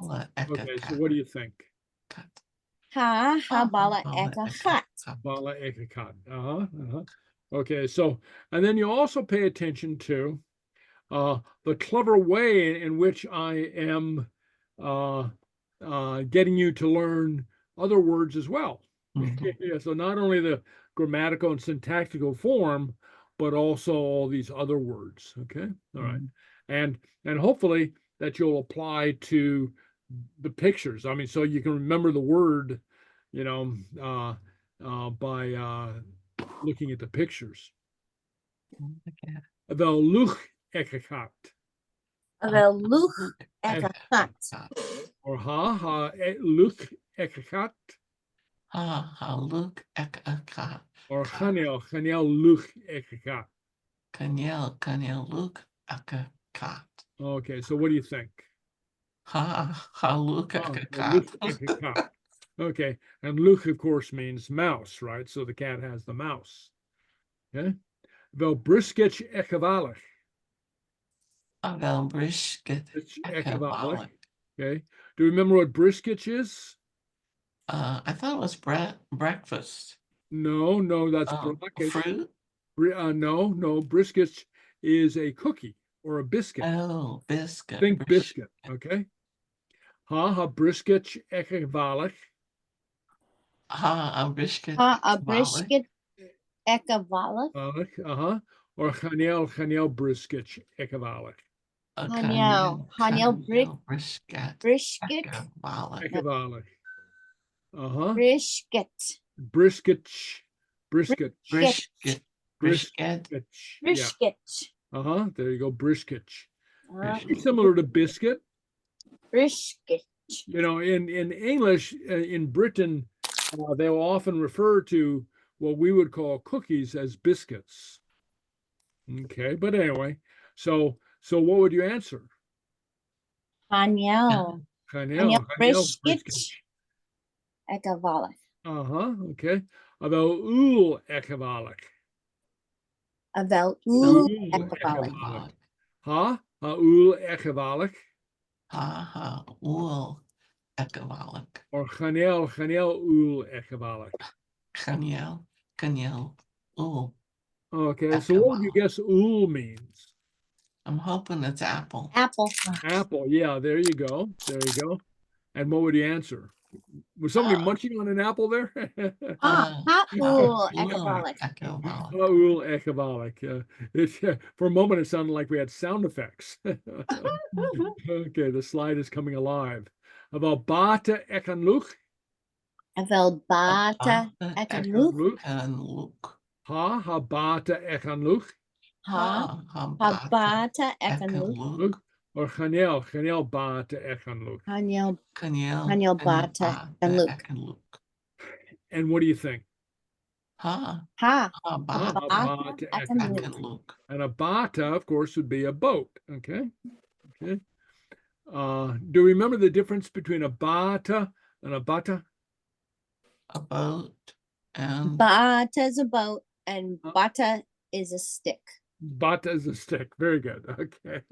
Okay, so what do you think? Ha bala eka chat. Bala ekakat. Okay, so, and then you also pay attention to the clever way in which I am getting you to learn other words as well. Yeah, so not only the grammatical and syntactical form, but also all these other words. Okay, all right, and hopefully that you'll apply to the pictures. I mean, so you can remember the word, you know, by looking at the pictures. Wel luch ekakat. Avel luch eka chat. Or ha luch ekakat. Ha Luke Ekakat. Or Haniel luch ekakat. Kaniel Luke Ekakat. Okay, so what do you think? Ha Luke Luch Ekakat. ekakat. Okay, and luch of course means mouse, right? So the cat has the mouse. Okay. Wel brisket ekavalich. Wel brisket Ekavalich. Okay. Do you remember what brisket is? I thought it was breakfast. No, that's Fruit. No, brisket is a cookie or a biscuit. Oh, biscuit. Think biscuit. Okay. Ha brisket ekavalich. Ha brisket. Brisket ekavalich. Or Haniel brisket ekavalich. Haniel brisket Ekavalich. Brisket. Brisket. Yeah. There you go. Brisket. Similar to biscuit. Brisket. You know, in English, in Britain, they'll often refer to what we would call cookies as biscuits. Okay, but anyway, so what would you answer? Haniel brisket ekavalich. Okay. About ul ekavalik. Avel Ul ekavalik. ekavalik. Ha ul ekavalik. Ha ul ekavalik. Or chanel ul ekavalik. Kaniel ul. Okay, so what would you guess ul means? I'm hoping it's apple. Apple. Apple. Yeah, there you go. There you go. And what would you answer? Was somebody munching on an apple there? Ha ul ekavalik. Ekavalik. Ul ekavalik. For a moment, it sounded like we had sound effects. Okay, the slide is coming alive. About bata ekanluch. Avel bata ekanluch. Ekanluch. Ha bata ekanluch. Ha bata ekanluch. Or chanel bata ekanluch. Kaniel bata ekanluch. And what do you think? Ha Bata ekanluch. ekanluch. And a bata, of course, would be a boat. Okay. Okay. Do you remember the difference between a bata and a bata? A boat and Bata is a boat and bata is a stick. Bata is a stick. Very good. Okay.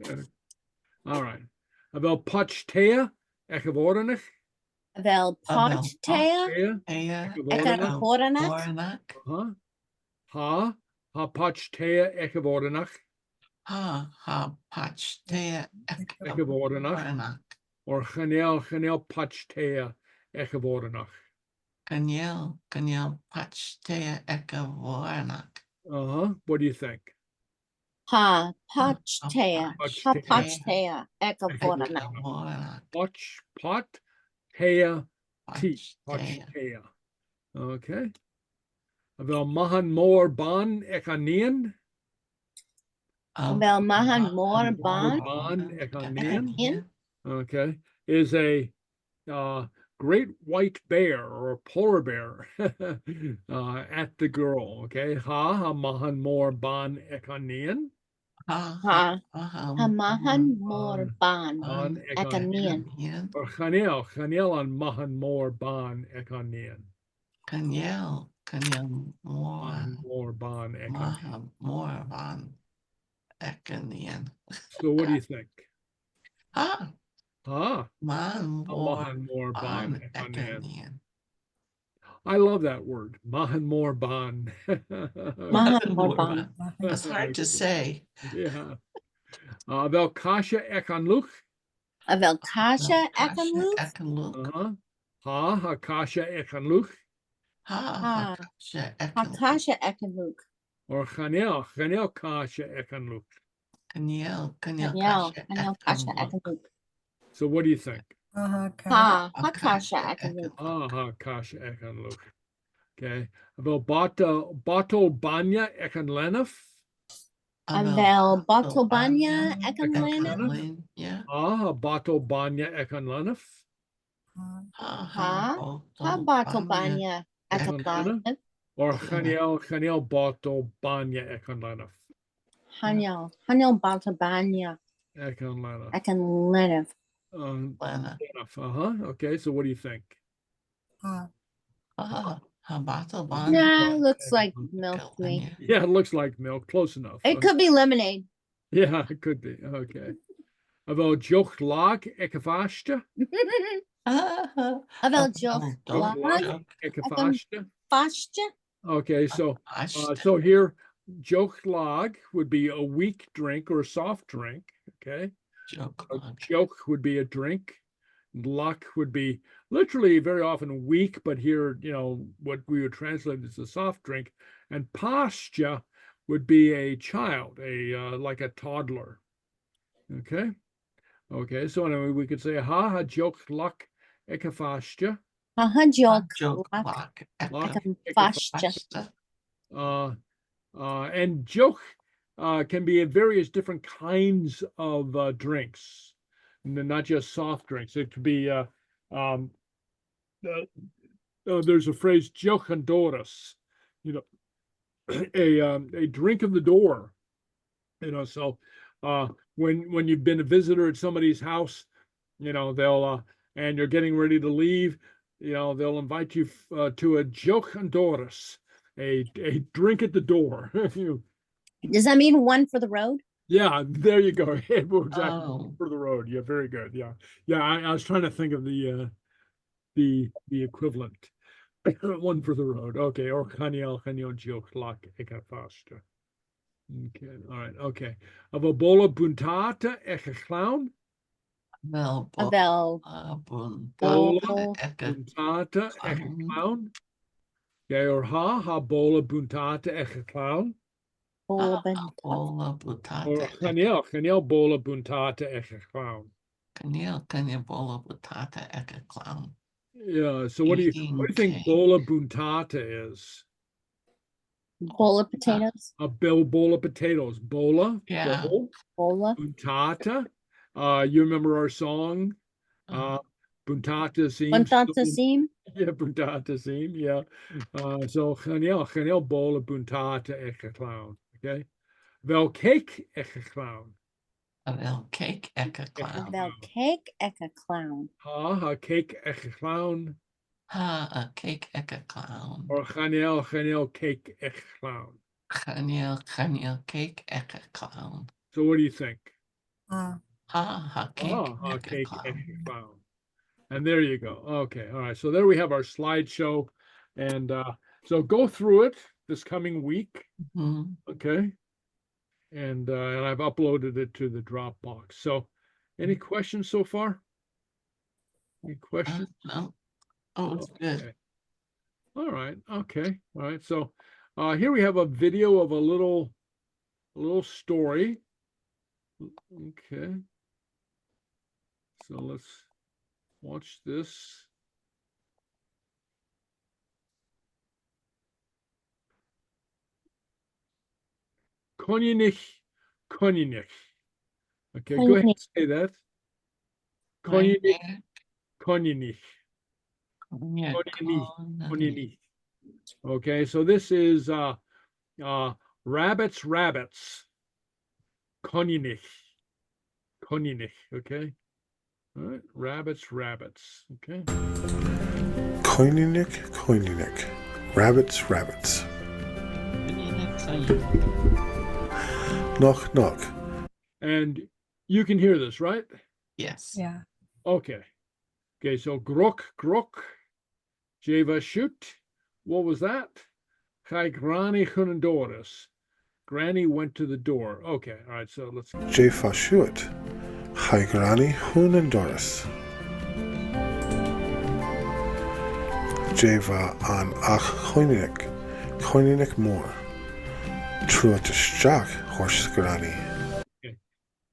All right. About pachtea, ekavoranich. Avel pochtea ekavoranach. Ha pachtea ekavoranach. ha pachtea Ekavoranach. Or chanel pachtea ekavoranach. Kaniel pachtea ekavoranach. What do you think? Ha pochtea ekavoranach. Pachtea. Pachtea. Okay. Avel mahan mor ban ekanian. Avel mahan mor ban ekanian. Okay. Is a great white bear or a polar bear at the girl. Okay. Ha mahan mor ban ekanian. Ha mahan mor ban ekanian. Or chanel on mahan mor ban ekanian. Kaniel Mor ban ekanian. more van ekanian. So what do you think? Ha Man mahan mor ban ban ekanian. ekanian. I love that word. Mahan mor ban. Mahan mor ban. That's hard to say. Yeah. Vel kasha ekanluch. Avel kasha ekanluch. Ekanluch. Ha kasha ekanluch. Ha Kasha ekanluch. Or chanel kasha ekanluch. Kaniel kasha ekanluch. So what do you think? Ha kasha ekanluch. Ha kasha ekanluch. Okay. Vel bato banya ekanlenef. Avel botobanya ekanlenef. Yeah. Bato banya ekanlenef. Ha botobanya ekanlenef. Or chanel bato banya ekanlenef. Hanyal botobanya Ekanlenef. ekanlenef. Okay, so what do you think? Nah, looks like milk to me. Yeah, it looks like milk. Close enough. It could be lemonade. Yeah, it could be. Okay. About Sgeulachd ekafashta. Avel Sgeulachd ekafashta. Okay, so here Sgeulachd would be a weak drink or a soft drink. Okay. Joke would be a drink. Luck would be literally very often weak, but here, what we would translate as a soft drink. And pasture would be a child, like a toddler. Okay. Okay. So anyway, we could say ha joke luck ekafashta. Joke and joke can be in various different kinds of drinks, not just soft drinks. It could be there's a phrase jokandoras, a drink of the door. So when you've been a visitor at somebody's house, they'll and you're getting ready to leave, they'll invite you to a joke and Doris, a drink at the door. Does that mean one for the road? Yeah, there you go. Exactly. Oh, For the road. Yeah, very good. Yeah. Yeah, I was trying to think of the equivalent. One for the road. Okay. Or Chaniel joke like faster. Okay. All right. Okay. Of a bola buntata a clown. wel, Wel, Bola bol, buntata a clown. clown. Okay. Or ha bola buntata a clown. bolben, Bola Or butata. Chaniel bola buntata a clown. Kan je bola butata eka clown? Yeah. So what do you Eating think cake. bola buntata is? bowl of potatoes, A bowl of potatoes. Bola. Yeah. Bowl. bola, Buntata. You remember our song? Buntata seems. buntata seam, Yeah, buntata seem. Yeah. So Chaniel bola buntata eka clown. Okay. Wel cake eka clown. Wel cake eka clown. wel cake, eka clown, Ha cake eka clown. Ha, a cake eka clown. Or Chaniel cake eka clown. Chaniel cake eka clown. So what do you think? Ha, cake eka Cake clown. eka clown. And there you go. Okay. All right. So there we have our slideshow. And so go through it this coming week. Mhm. Okay. And I've uploaded it to the Dropbox. So any questions so far? Any questions? No. Oh, it's good. Okay. All right. Okay. All right. So here we have a video of a little story. Okay. So let's watch this. Coinneanaich. Okay, go ahead and say that. Coinneanaich. Coinneanaich. Okay, so this is rabbits. Coinneanaich. Okay. All right, rabbits. Okay. Coinneanaich. Rabbits. Knock. And you can hear this, right? Yes. Yeah. Okay. Okay, so grok. Jeva shoot. What was that? Chai Granny Hunandoris. Granny went to the door. Okay, all right, so let's Jefa Shuit. Haigrani Hunandoris. Jeva an ach Coinneanaich more. Truat Jack horse granny.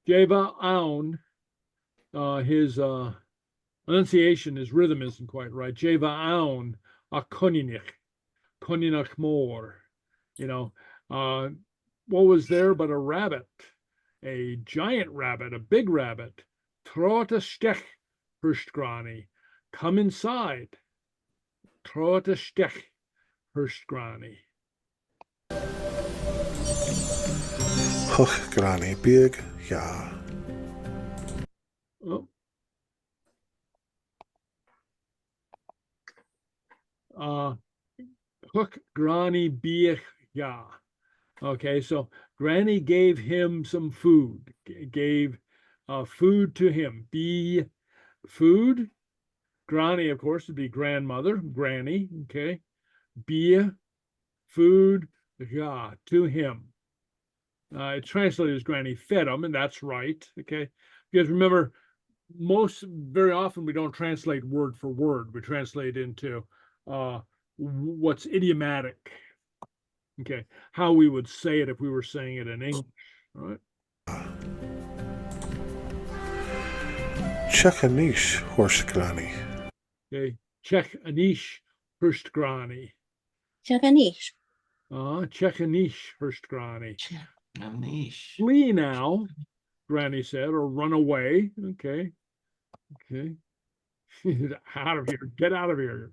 Jeva Aun, his enunciation, his rhythm isn't quite right. Jeva Aun, a Coinneanaich more. What was there but a rabbit, a giant rabbit, a big rabbit. Trota stech, Hirstgrani. Come inside. Trota stech, Hirstgrani. Huch granny big, ja. Oh. Hook Granny Biech Ya. Okay, so Granny gave him some food, gave food to him. Be food. Granny, of course, would be grandmother, Granny. Okay. Be food, ya, to him. It's translated as Granny fed him, and that's right. Okay. Because remember, very often we don't translate word for word. We translate into what's idiomatic. Okay, how we would say it if we were saying it in English, all right? Chekanish horse granny. Okay, Chekaniich Hirstgrani. Chekaniich, Chekaniich Hirstgrani. Manish. Flee now, Granny said, or run away. Okay. Out of here. Get out of here.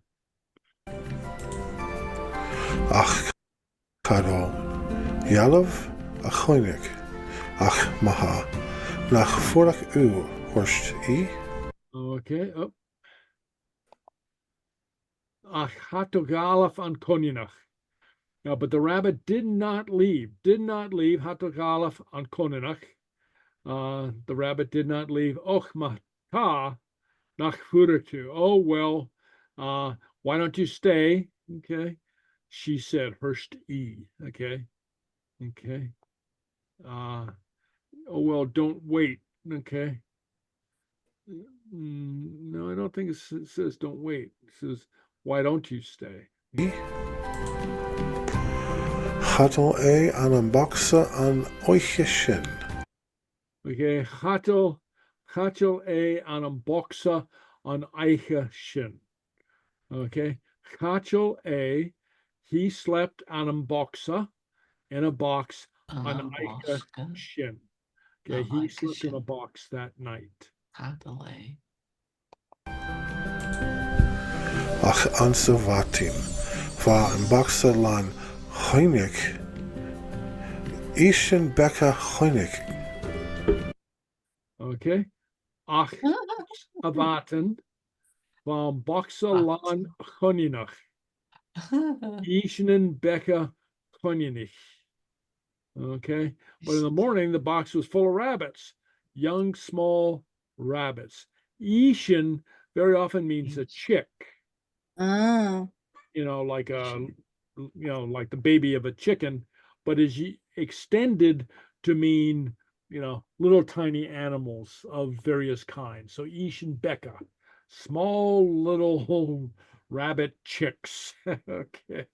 Ach, Kado. Yalov, a Coinneanaich. Ach, Maha. Nach Forak U horst I. Okay. Oh. ach hatogalaf an Coinneanaich. Now, but the rabbit did not leave hatogalaf an Coinneanaich. The rabbit did not leave och mata nach furatu. Oh, well, why don't you stay? Okay. She said, Hurst E. Okay. Okay. Oh, well, don't wait. Okay. No, I don't think it says don't wait. It says, why don't you stay? Hatal an an boxa an oiche sin. Okay. Chatel an an boxa an eiche shin. Okay. Chatel he slept on a boxa, in a box on eiche shin. Okay. He slept in a box that night. Adelaide. Ach ansa vatim, va an boxa lan Coinneach, Ishin Becca Coinneach. Okay. Ach avaten van boxa lan Coinneanaich. Ishenen Becca Coinneanaich. Okay. But in the morning, the box was full of rabbits, young, small rabbits. Ishin very often means a chick, Oh. like like the baby of a chicken, but is extended to mean, little tiny animals of various kinds. So Ishin Becca, small little rabbit chicks. Okay.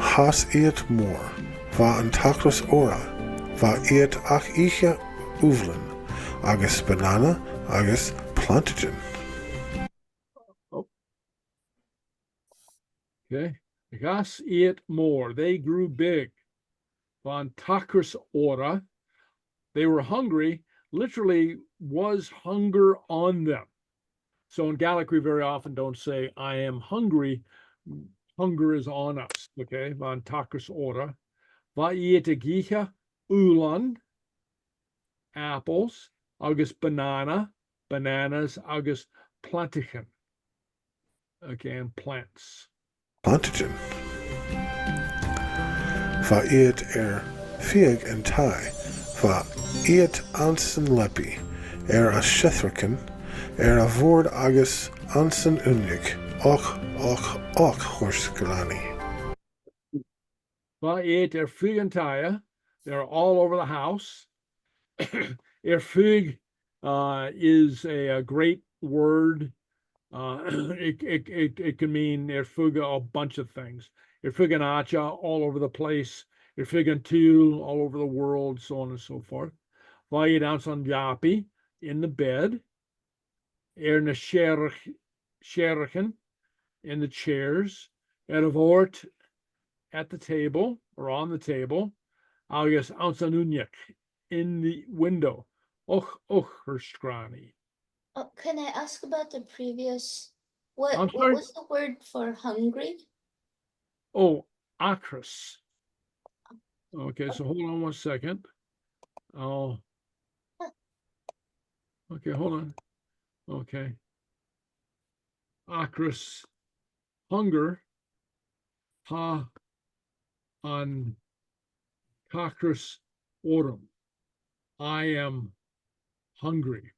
Has iet more, va an tacros ora, va iet ach iche uvlen, agus banana, agus plantagen. Okay. Gas ate more. They grew big. Van takers ora. They were hungry. Literally was hunger on them. So in Gaelic, we very often don't say, I am hungry. Hunger is on us. Okay. Van takers ora. Va ate gicha ulan. Apples. August bananas. August plantagen. Okay. And plants. Plantagen. Va iet fig and taigh, va iet ansen lepi, a shethrican, a vord agus ansen unig, och Sgeulachd. Va iet fig and taigh. They're all over the house. Fig is a great word. It can mean erfuga, a bunch of things. Erfuganacha, all over the place. Erfugantul, all over the world, so on and so forth. Vaid on yapi, in the bed. Erna sherchen, in the chairs. Eravort, at the table, or on the table. Augus ansanunyak, in the window. Och, herskrani. Can I ask about the previous? What sorry? was the word for hungry? Oh, acris. Okay, so hold on one second. Okay, hold on. Okay. Acris, hunger. Ha, on cacris autumn. I am hungry.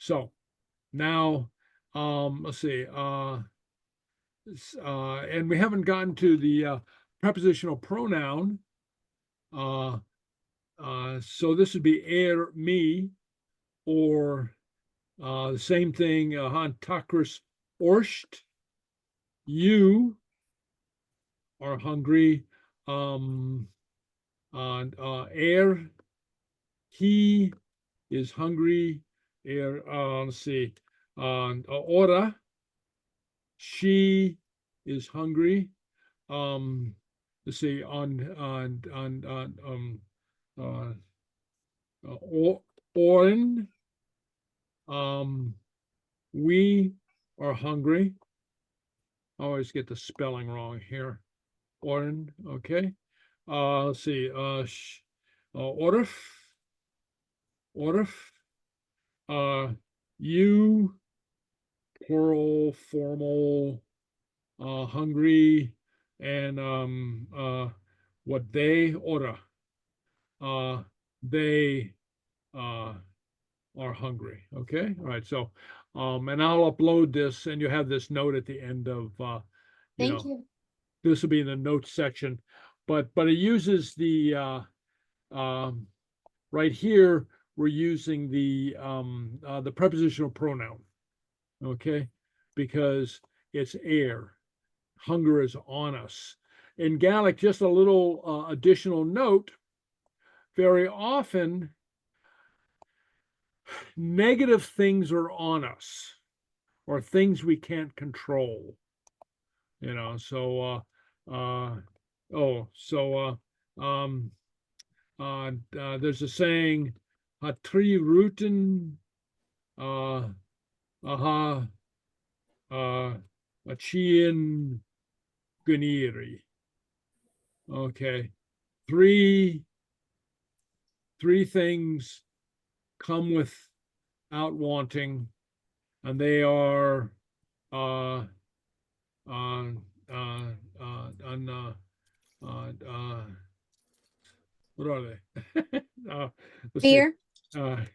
So now, let's see, and we haven't gotten to the prepositional pronoun. So this would be me, or the same thing, han takris orsht. You are hungry. He is hungry. Let's see, Ora, she is hungry. Let's see, Òran, we are hungry. I always get the spelling wrong here. Òran, okay. Let's see, orif, you, plural, formal, hungry, and what they, ora, they are hungry. Okay, all right. So, and I'll upload this, and you have this note at the end of, Thank you. this will be in the notes section, but it uses the right here we're using the prepositional pronoun, okay, because it's air. Hunger is on us. In Gaelic, just a little additional note, very often negative things are on us or things we can't control, so there's a saying, "Hatri rutin, aha, achian guniri." Okay, three things come without wanting, and they are what are they? Let's see. Fear.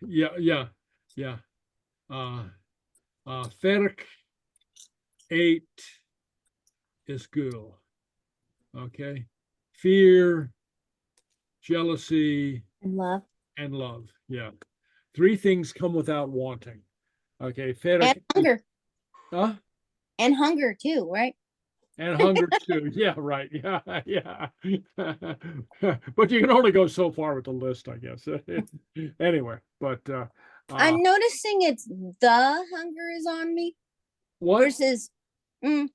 Yeah. Ferk 8 is girl. Okay. Fear, jealousy, And love. and love. Yeah. Three things come without wanting. Okay. And Ferk, hunger. huh? And hunger too, right? And hunger too. Yeah, right. Yeah. But you can only go so far with the list, I guess. Anyway, but I'm noticing it's the hunger is on me what? versus the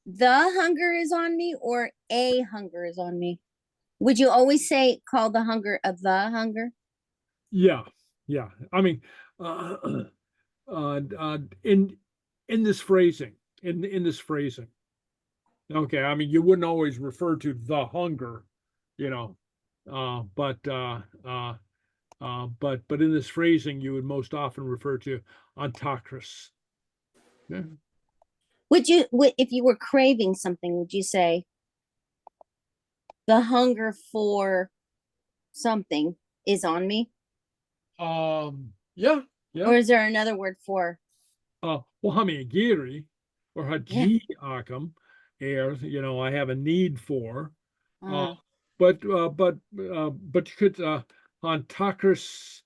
hunger is on me or a hunger is on me. Would you always say call the hunger of the hunger? Yeah. I mean, in this phrasing, in this phrasing. Okay, I mean, you wouldn't always refer to the hunger, but in this phrasing, you would most often refer to antacris. Yeah. If you were craving something, would you say the hunger for something is on me? Yeah. Or is there another word for? Well, hamigiri or haji agam, I have a need for. But you could antacris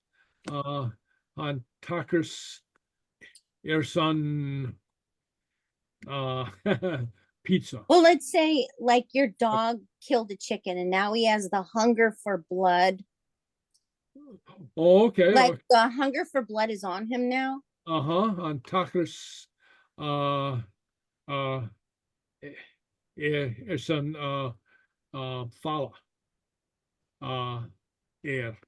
ersan pizza. Well, let's say like your dog killed a chicken and now he has the hunger for blood. Oh, okay. Like the hunger for blood is on him now. Antacris ersan fala air.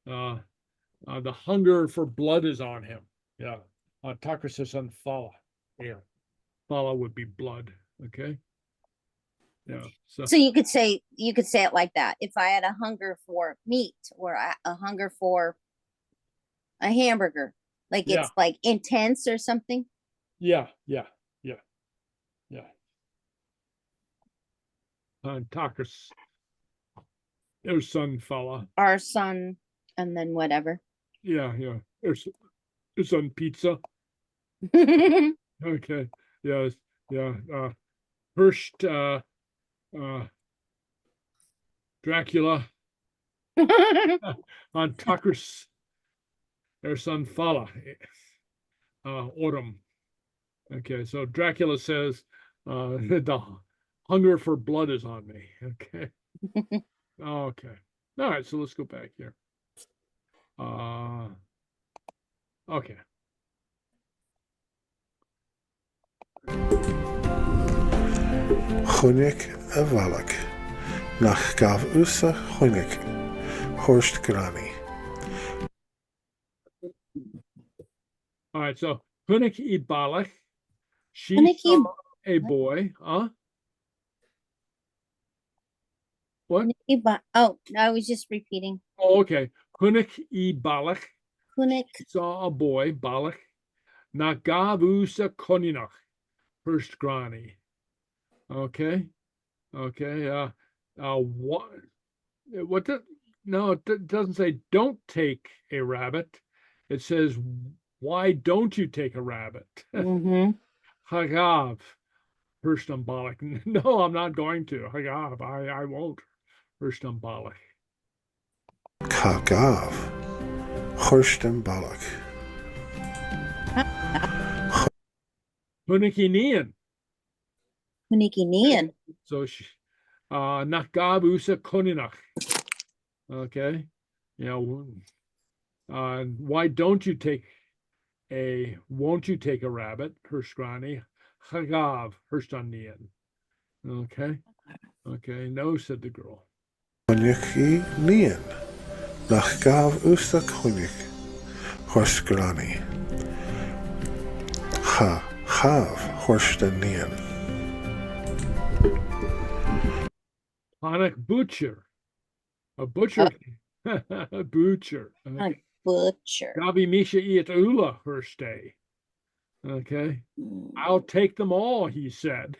The hunger for blood is on him. Yeah. Antacris ersan fala air. Fala would be blood. Okay. Yeah. So you could say it like that. If I had a hunger for meat or a hunger for a hamburger, like it's like intense or something. Yeah. Takis. There's son fella. Our son, and then whatever. Yeah. There's son pizza. Okay. Yeah. First Dracula on Takis. There's son falla. Autumn. Okay, so Dracula says the hunger for blood is on me. Okay. Okay. All right, so let's go back here. Okay. Chuinneach a bhealach, nach gabh usa chuinneach, Horst Granny. All right, so Chuinneach I Balach, she saw a boy, What? Oh, I was just repeating. Oh, okay. Chuinneach I Balach, saw a boy, Balak, na gav usa Coinneanaich, first granny. Okay. What no, it doesn't say don't take a rabbit. It says, why don't you take a rabbit? Mm-hmm. Hagav, first on Balak. No, I'm not going to. Hagav, I won't. First on Balak. Kagav, Hurston Balak. Hunikinian. So Nakgav usa Coinneanaich. Okay. Why don't you take won't you take a rabbit? Hershgrani. Hagav, Herstanian. Okay. No, said the girl. Coinneachí níon, nach gav usa Coinneach, Hursgrani. Ha, chav, Hurston níon. Hanak butcher. A butcher. A butcher. Okay. Butcher. Gavi Misha Iat Ula Herstay. Okay. I'll take them all, he said.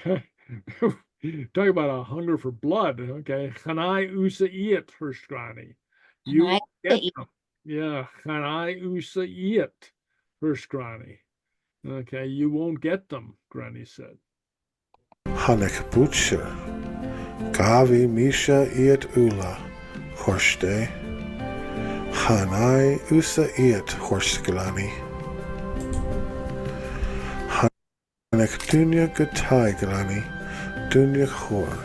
Talk about a hunger for blood. Okay. Chanai Usa Iat Herstgrani. You won't get them. Yeah. Chanai Usa Iat Herstgrani. Okay. You won't get them, Granny said. Hanek butcher. Gavi Misha Iat Ula, Horste. Hanai Usa Iat Horsgelani. Hanek Dunya Gutai Grani, Dunya Chor.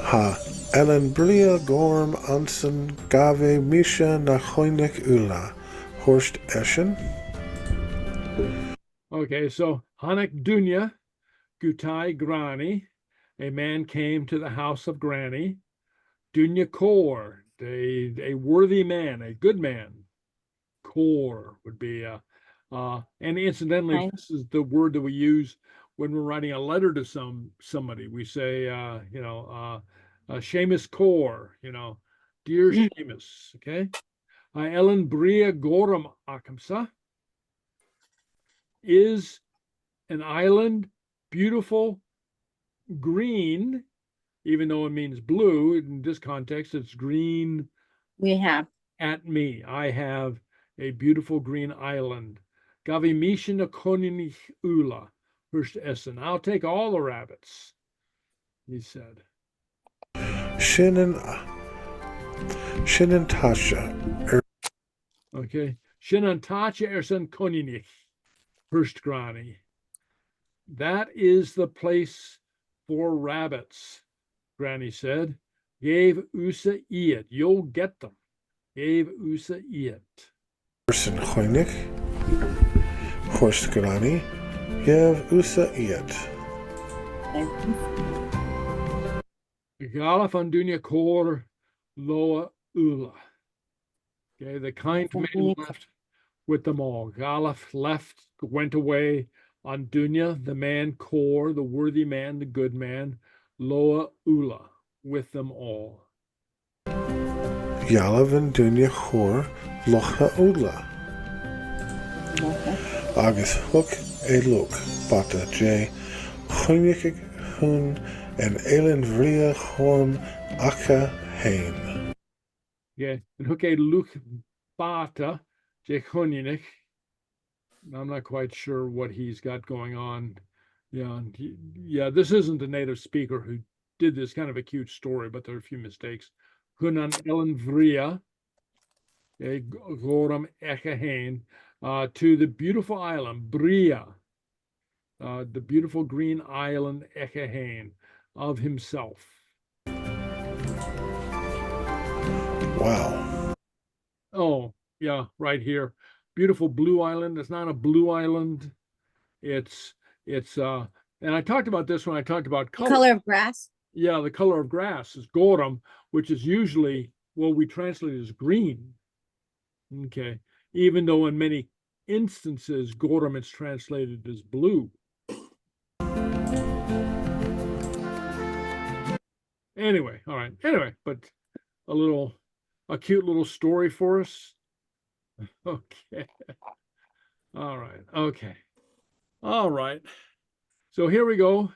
Ha Ellen Bria Gorm Anson Gave Misha na Coinneach Ula, Horst Eschen. Okay, so Hanek Dunya Gutai Grani. A man came to the house of Granny. Dunya Kor, a worthy man, a good man. Kor would be and incidentally, this is the word that we use when we're writing a letter to somebody. We say, Seamus Kor, dear Seamus. Okay. Ellen Bria Goram Akamsa is an island, beautiful, green, even though it means blue. In this context, it's green. We have at me. I have a beautiful green island. Gavi Mishin Coinneanaich Ula, first Essen. I'll take all the rabbits, he said. Shinan Tasha. Okay. Shinan Tasha Ersen Coinneanaich, first Granny. That is the place for rabbits, Granny said. Gave Usa Iat. You'll get them. Gave Usa Iat. Person Coinneach. Horst Granny. Gave Usa Iat. Galaf Andunya Kor Loa Ula. Okay, the kind man left with them all. Galaf went away. Andunya, the man Kor, the worthy man, the good man, Loa Ula, with them all. Yalav and Dunya Chor Locha Ula. Agus Hook e Look, Bata J. Coinneach Hun and Elin Vria Horm Aka Hain. Yeah, and Hook e Look Bata J. Coinneach. I'm not quite sure what he's got going on. Yeah, this isn't a native speaker who did this, kind of a cute story, but there are a few mistakes. Hunan Ellen Vria, Goram Echahain, to the beautiful island, Bria, the beautiful green island Echahain of himself. Wow. Oh, yeah, right here. Beautiful blue island. It's not a blue island. It's and I talked about this when I talked about color. The color of grass. Yeah, the color of grass is goram, which is usually what we translate as green. Okay, even though in many instances goram is translated as blue. Anyway, all right. Anyway, but a cute little story for us. Okay. All right. Okay. All right. So here we go.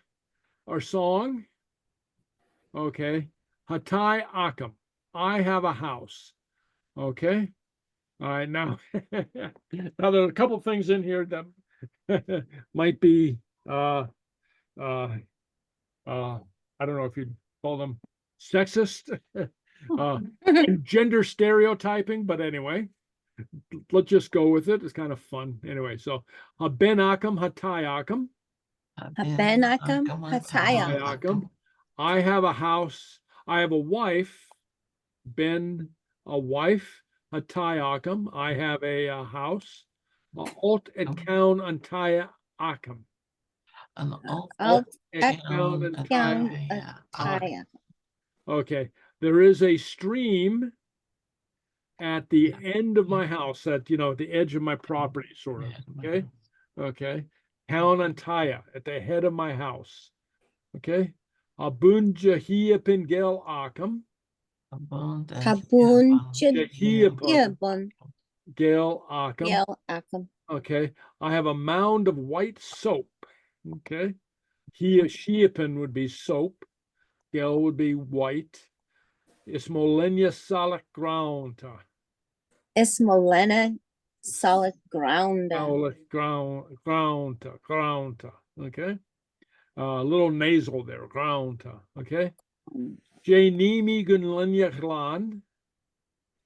Our song. Okay. Hatai Akam. I have a house. Okay. All right. Now, now there are a couple things in here that might be I don't know if you'd call them sexist, gender stereotyping, but anyway, let's just go with it. It's kind of fun. Anyway, so Ben Akam, Hatai Akam. Ben Akam, Hatai Akam. I have a house. I have a wife. Ben, a wife. Hatai Akam. I have a house. Alt et kaun Antai Akam. An Alt et kaun Antai. Hatai. Okay, there is a stream at the end of my house, at the edge of my property, sort of. Okay, okay. Kaun Antaya, at the head of my house. Okay. Abun Jahia Pingel Akam. Habun Jahia Jahia Gel Akam. Gel Akam. Okay. I have a mound of white soap. Okay. Shiapin would be soap. Gel would be white. Ismolenia Salak ground. Ismolena solid ground. Ground. Okay. A little nasal there. Ground. Okay. Janimi Gunlenya Glan.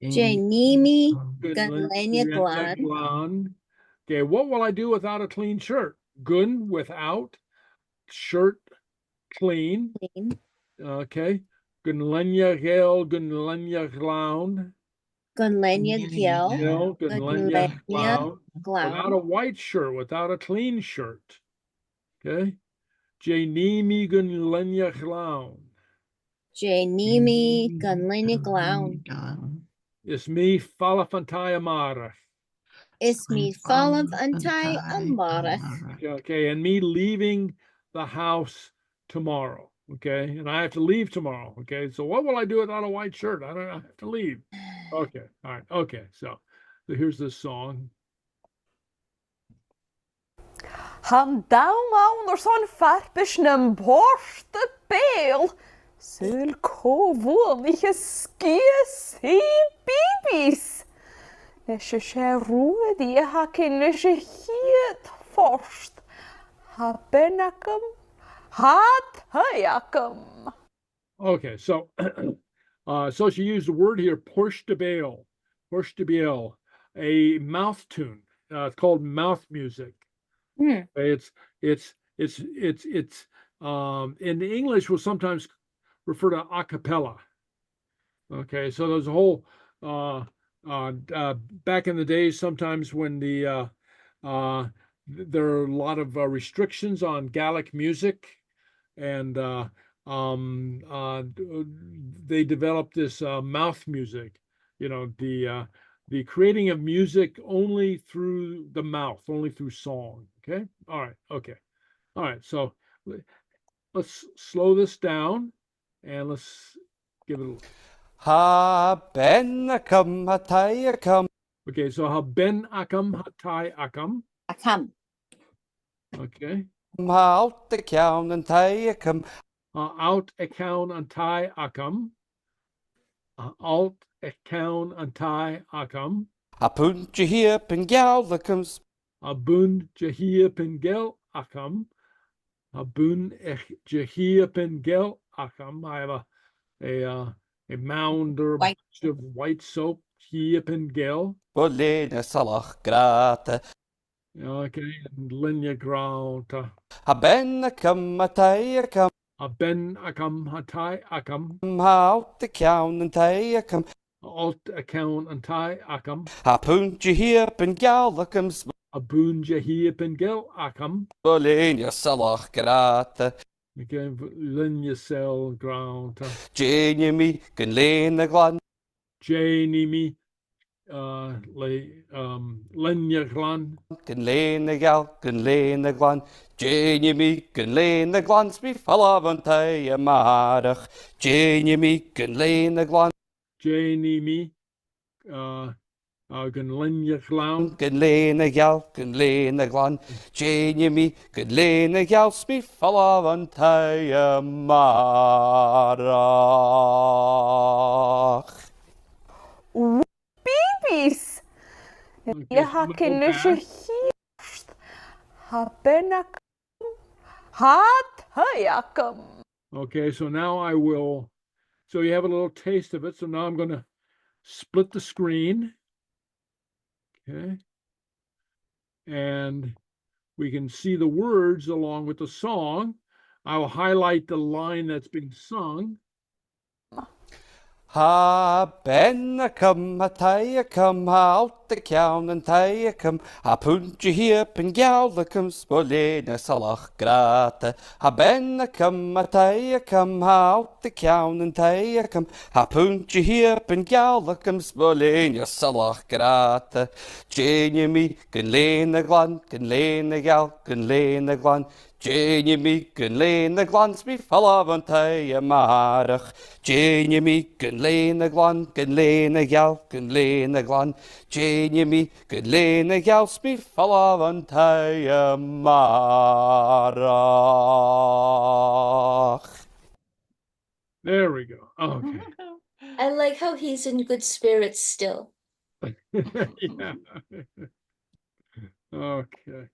Janimi Gunlenya Glan. Okay, what will I do without a clean shirt? Gun without, shirt clean. Okay. Gunlenya Gel, Gunlenya Glan. Gunlenya Gel. Gunlenya Glan. Without a white shirt, without a clean shirt. Okay. Janimi Gunlenya Glan. Janimi Gunlenya Glan. Ismi Falafantai Amarach. Ismi Falav Antai Amarach. Okay, and me leaving the house tomorrow. Okay, and I have to leave tomorrow. Okay, so what will I do without a white shirt? I have to leave. Okay, all right. Okay, so here's this song. Han down or son farpish nem borste bel. Sul kovon ich skies he bibis. Nesje roe die hakin nesje hiet forst. Ha benakam, hat hayakam. Okay, so so she used the word here, Porsh de Baal, a mouth tune. It's called mouth music. It's in English will sometimes refer to a cappella. Okay, so there's a whole back in the days, sometimes when there are a lot of restrictions on Gaelic music, and they developed this mouth music, the creating of music only through the mouth, only through song. Okay. All right. Okay. All right. So let's slow this down and let's give it a Ha ben akam hatai akam. Okay. So ha ben akam hatai akam. Akam. Okay. Ha out the count and tai akam. Out account antai akam. Alt account antai akam. Apun jahia pingal akams. Abun jahia pingel akam. Abun jahia pingel akam. I have a mound or a bunch of white soap. Jahia pingel. Bolena Sgeulachd. Okay, and linya ground. Ha ben akam hatai akam. Ben akam hatai akam. Ha out the count and tai akam. Alt account antai akam. Apun jahia pingal akams. Abun jahia pingel akam. Bolena Sgeulachd. Okay, linya cell ground. Janimi Gunlena Glan. Janimi linya glan. Gunlena Glan. Janimi Gunlena Glan. Smi Falavantai Amarach. Janimi Gunlena Glan. Janimi Gunlinya clown. Gan léin a geall gan léin a glan Déine mí gan léin a geall smí fallh an taigh marach. Bibis. Okay, Je so I'm ha gonna go kinne se back. hierst. Ha bennak. Ha tayakam. Okay, so now I will, so you have a little taste of it. So now I'm going to split the screen. Okay. And we can see the words along with the song. I will highlight the line that's being sung. Ha bennacum, ha taigh ha out the cown and taigh ha punch heap and Gaelic spolena Sgeulachd. Ha bennacum, ha taigh ha out the cown and taigh ha punch heap and Gaelic spolena Sgeulachd. Déine mí gan léin a glan, gan léin a geall, gan léin a glan. Déine mí gan léin a glan smí fallh an taigh marach. Déine mí gan léin a glan, gan léin a geall, gan léin a glan. Déine mí gan léin a geall smí fallh an taigh marach. There we go. Okay. I like how he's in good spirits still. Yeah. Okay.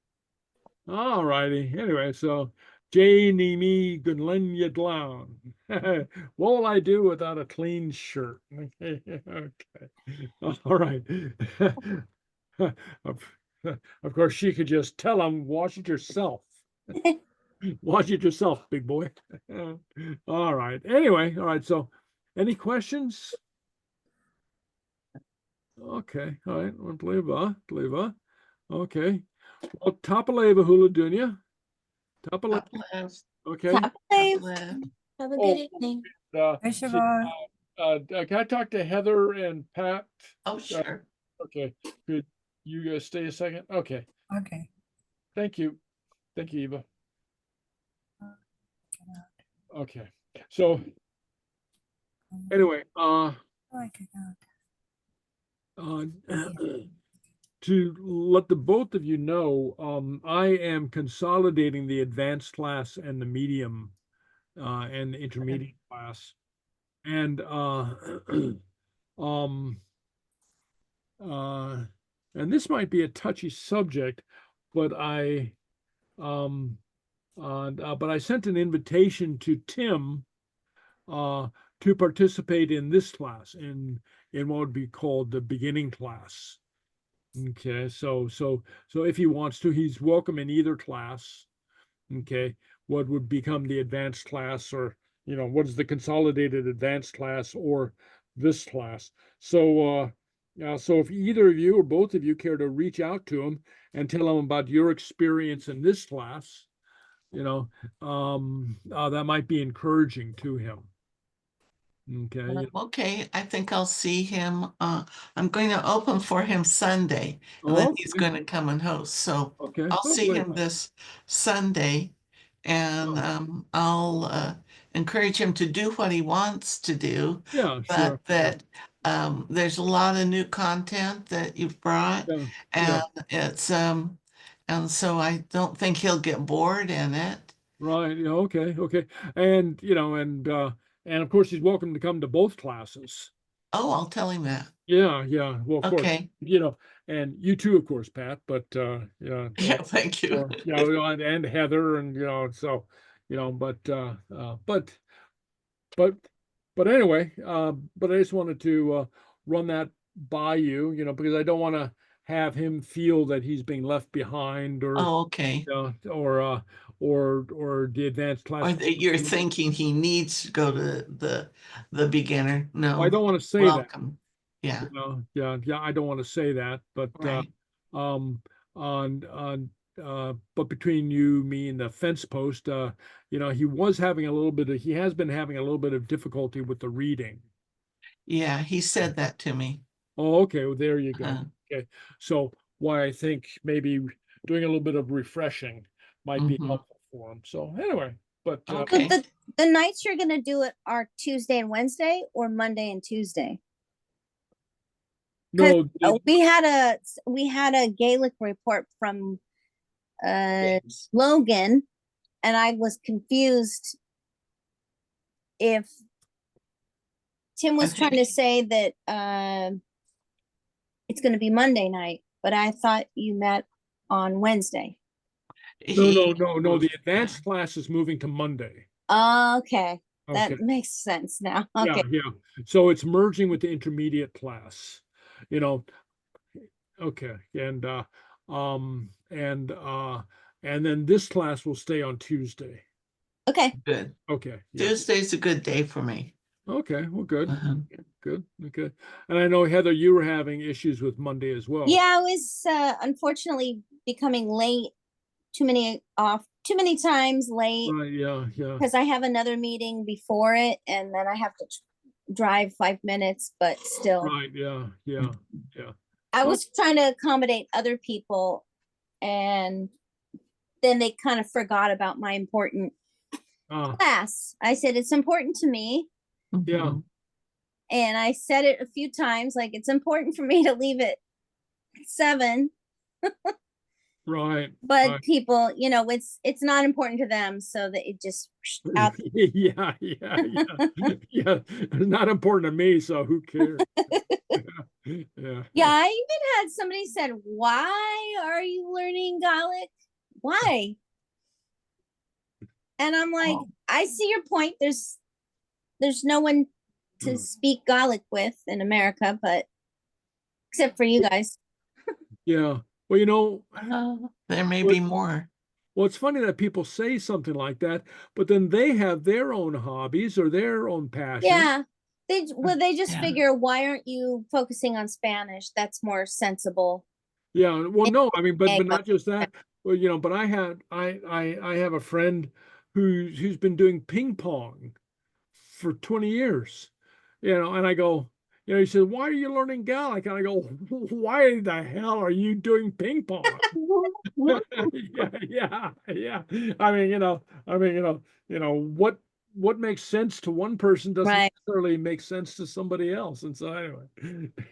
All righty. Anyway, so Janie me Gunlinya Glown. What will I do without a clean shirt? Okay. Okay. All right. Of course, she could just tell him, wash it yourself. Wash it yourself, big boy. All right. Anyway, all right. So, any questions? Okay. All right. Tleva. Okay. Well, Tapaleva Hula Dunya. Tapaleva. Okay. Have a good evening. See, can I talk to Heather and Pat? Oh, sure. Okay. Could you guys stay a second? Okay. Okay. Thank you. Thank you, Eva. Okay. So anyway, to let the both of you know, I am consolidating the advanced class and the medium and the intermediate class. And and this might be a touchy subject, but I sent an invitation to Tim to participate in this class, in what would be called the beginning class. Okay, so if he wants to, he's welcome in either class. Okay, what would become the advanced class, or what is the consolidated advanced class, or this class. So so if either of you or both of you care to reach out to him and tell him about your experience in this class, that might be encouraging to him. Okay. Okay, I think I'll see him. I'm going to open for him Sunday, and then he's going to come and host. So Okay. I'll see him this Sunday, and I'll encourage him to do what he wants to do. Yeah, but sure. that there's a lot of new content that you've brought, and it's and so I don't think he'll get bored in it. Right. Yeah. Okay. And and of course he's welcome to come to both classes. Oh, I'll tell him that. Yeah. Well, of course, Okay. and you too, of course, Pat. But Yeah, thank you. and Heather, and so but anyway, but I just wanted to run that by you, because I don't want to have him feel that he's being left behind, or Oh, okay. or the advanced class. Or that you're thinking he needs to go to the beginner. No, I don't want to say welcome. that. Yeah. Yeah. I don't want to say that, but Right. but between you, me, and the fence post, he has been having a little bit of difficulty with the reading. Yeah, he said that to me. Oh, okay. Well, there you go. Uh-huh. Okay. So why I think maybe doing a little bit of refreshing might be helpful for him. So anyway, but Okay. But the nights you're gonna do it are Tuesday and Wednesday, or Monday and Tuesday? No, we had a Gaelic report from Logan, and I was confused if Tim was trying to say that it's going to be Monday night, but I thought you met on Wednesday. no. The advanced class is moving to Monday. Okay. Okay. That makes sense now. Okay. Yeah. So it's merging with the intermediate class, you know. Okay. And then this class will stay on Tuesday. Okay. Good. Okay. Yeah. Tuesday's a good day for me. Okay. Well, good. Uh-huh. Good. Okay. And I know, Heather, you were having issues with Monday as well. Yeah, I was unfortunately becoming late too many times late. Right, yeah. Because I have another meeting before it, and then I have to drive 5 minutes, but still. Right, yeah. I was trying to accommodate other people, and then they kind of forgot about my important class. I said, it's important to me. Yeah. And I said it a few times, like, it's important for me to leave at 7. Right. But right. people, it's not important to them, so that it just out. Yeah. It's not important to me, so who cares? Yeah. Yeah, I even had somebody said, "Why are you learning Gaelic? Why?" And I'm like, I see your point. There's no one to speak Gaelic with in America, but except for you guys. Yeah. Well, there may be more. Well, it's funny that people say something like that, but then they have their own hobbies or their own passions. Yeah. They just figure, why aren't you focusing on Spanish? That's more sensible. Yeah. Well, no, I mean, but not just that. Well, but I have a friend who's been doing ping pong for 20 years, and I go, he said, why are you learning Gaelic? And I go, why the hell are you doing ping pong? yeah. I mean, what makes sense to one person doesn't necessarily make sense to somebody else. And so anyway,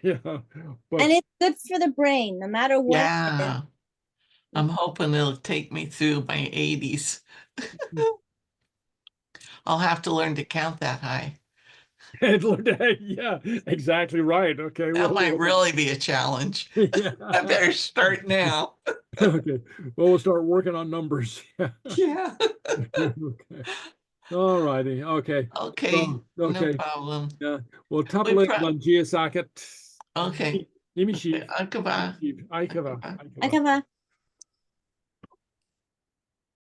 yeah. But, and it's good for the brain, no matter what. Yeah. I'm hoping it'll take me through my 80s. I'll have to learn to count that high. Yeah, exactly right. Okay. That might really be a challenge. Yeah. I better start now. Okay. Well, we'll start working on numbers. Yeah. Okay. All righty. Okay. Okay. So, okay. No problem. Yeah. Well, Seachdaine. Okay. Imishib. Akava. Aikava. Akava.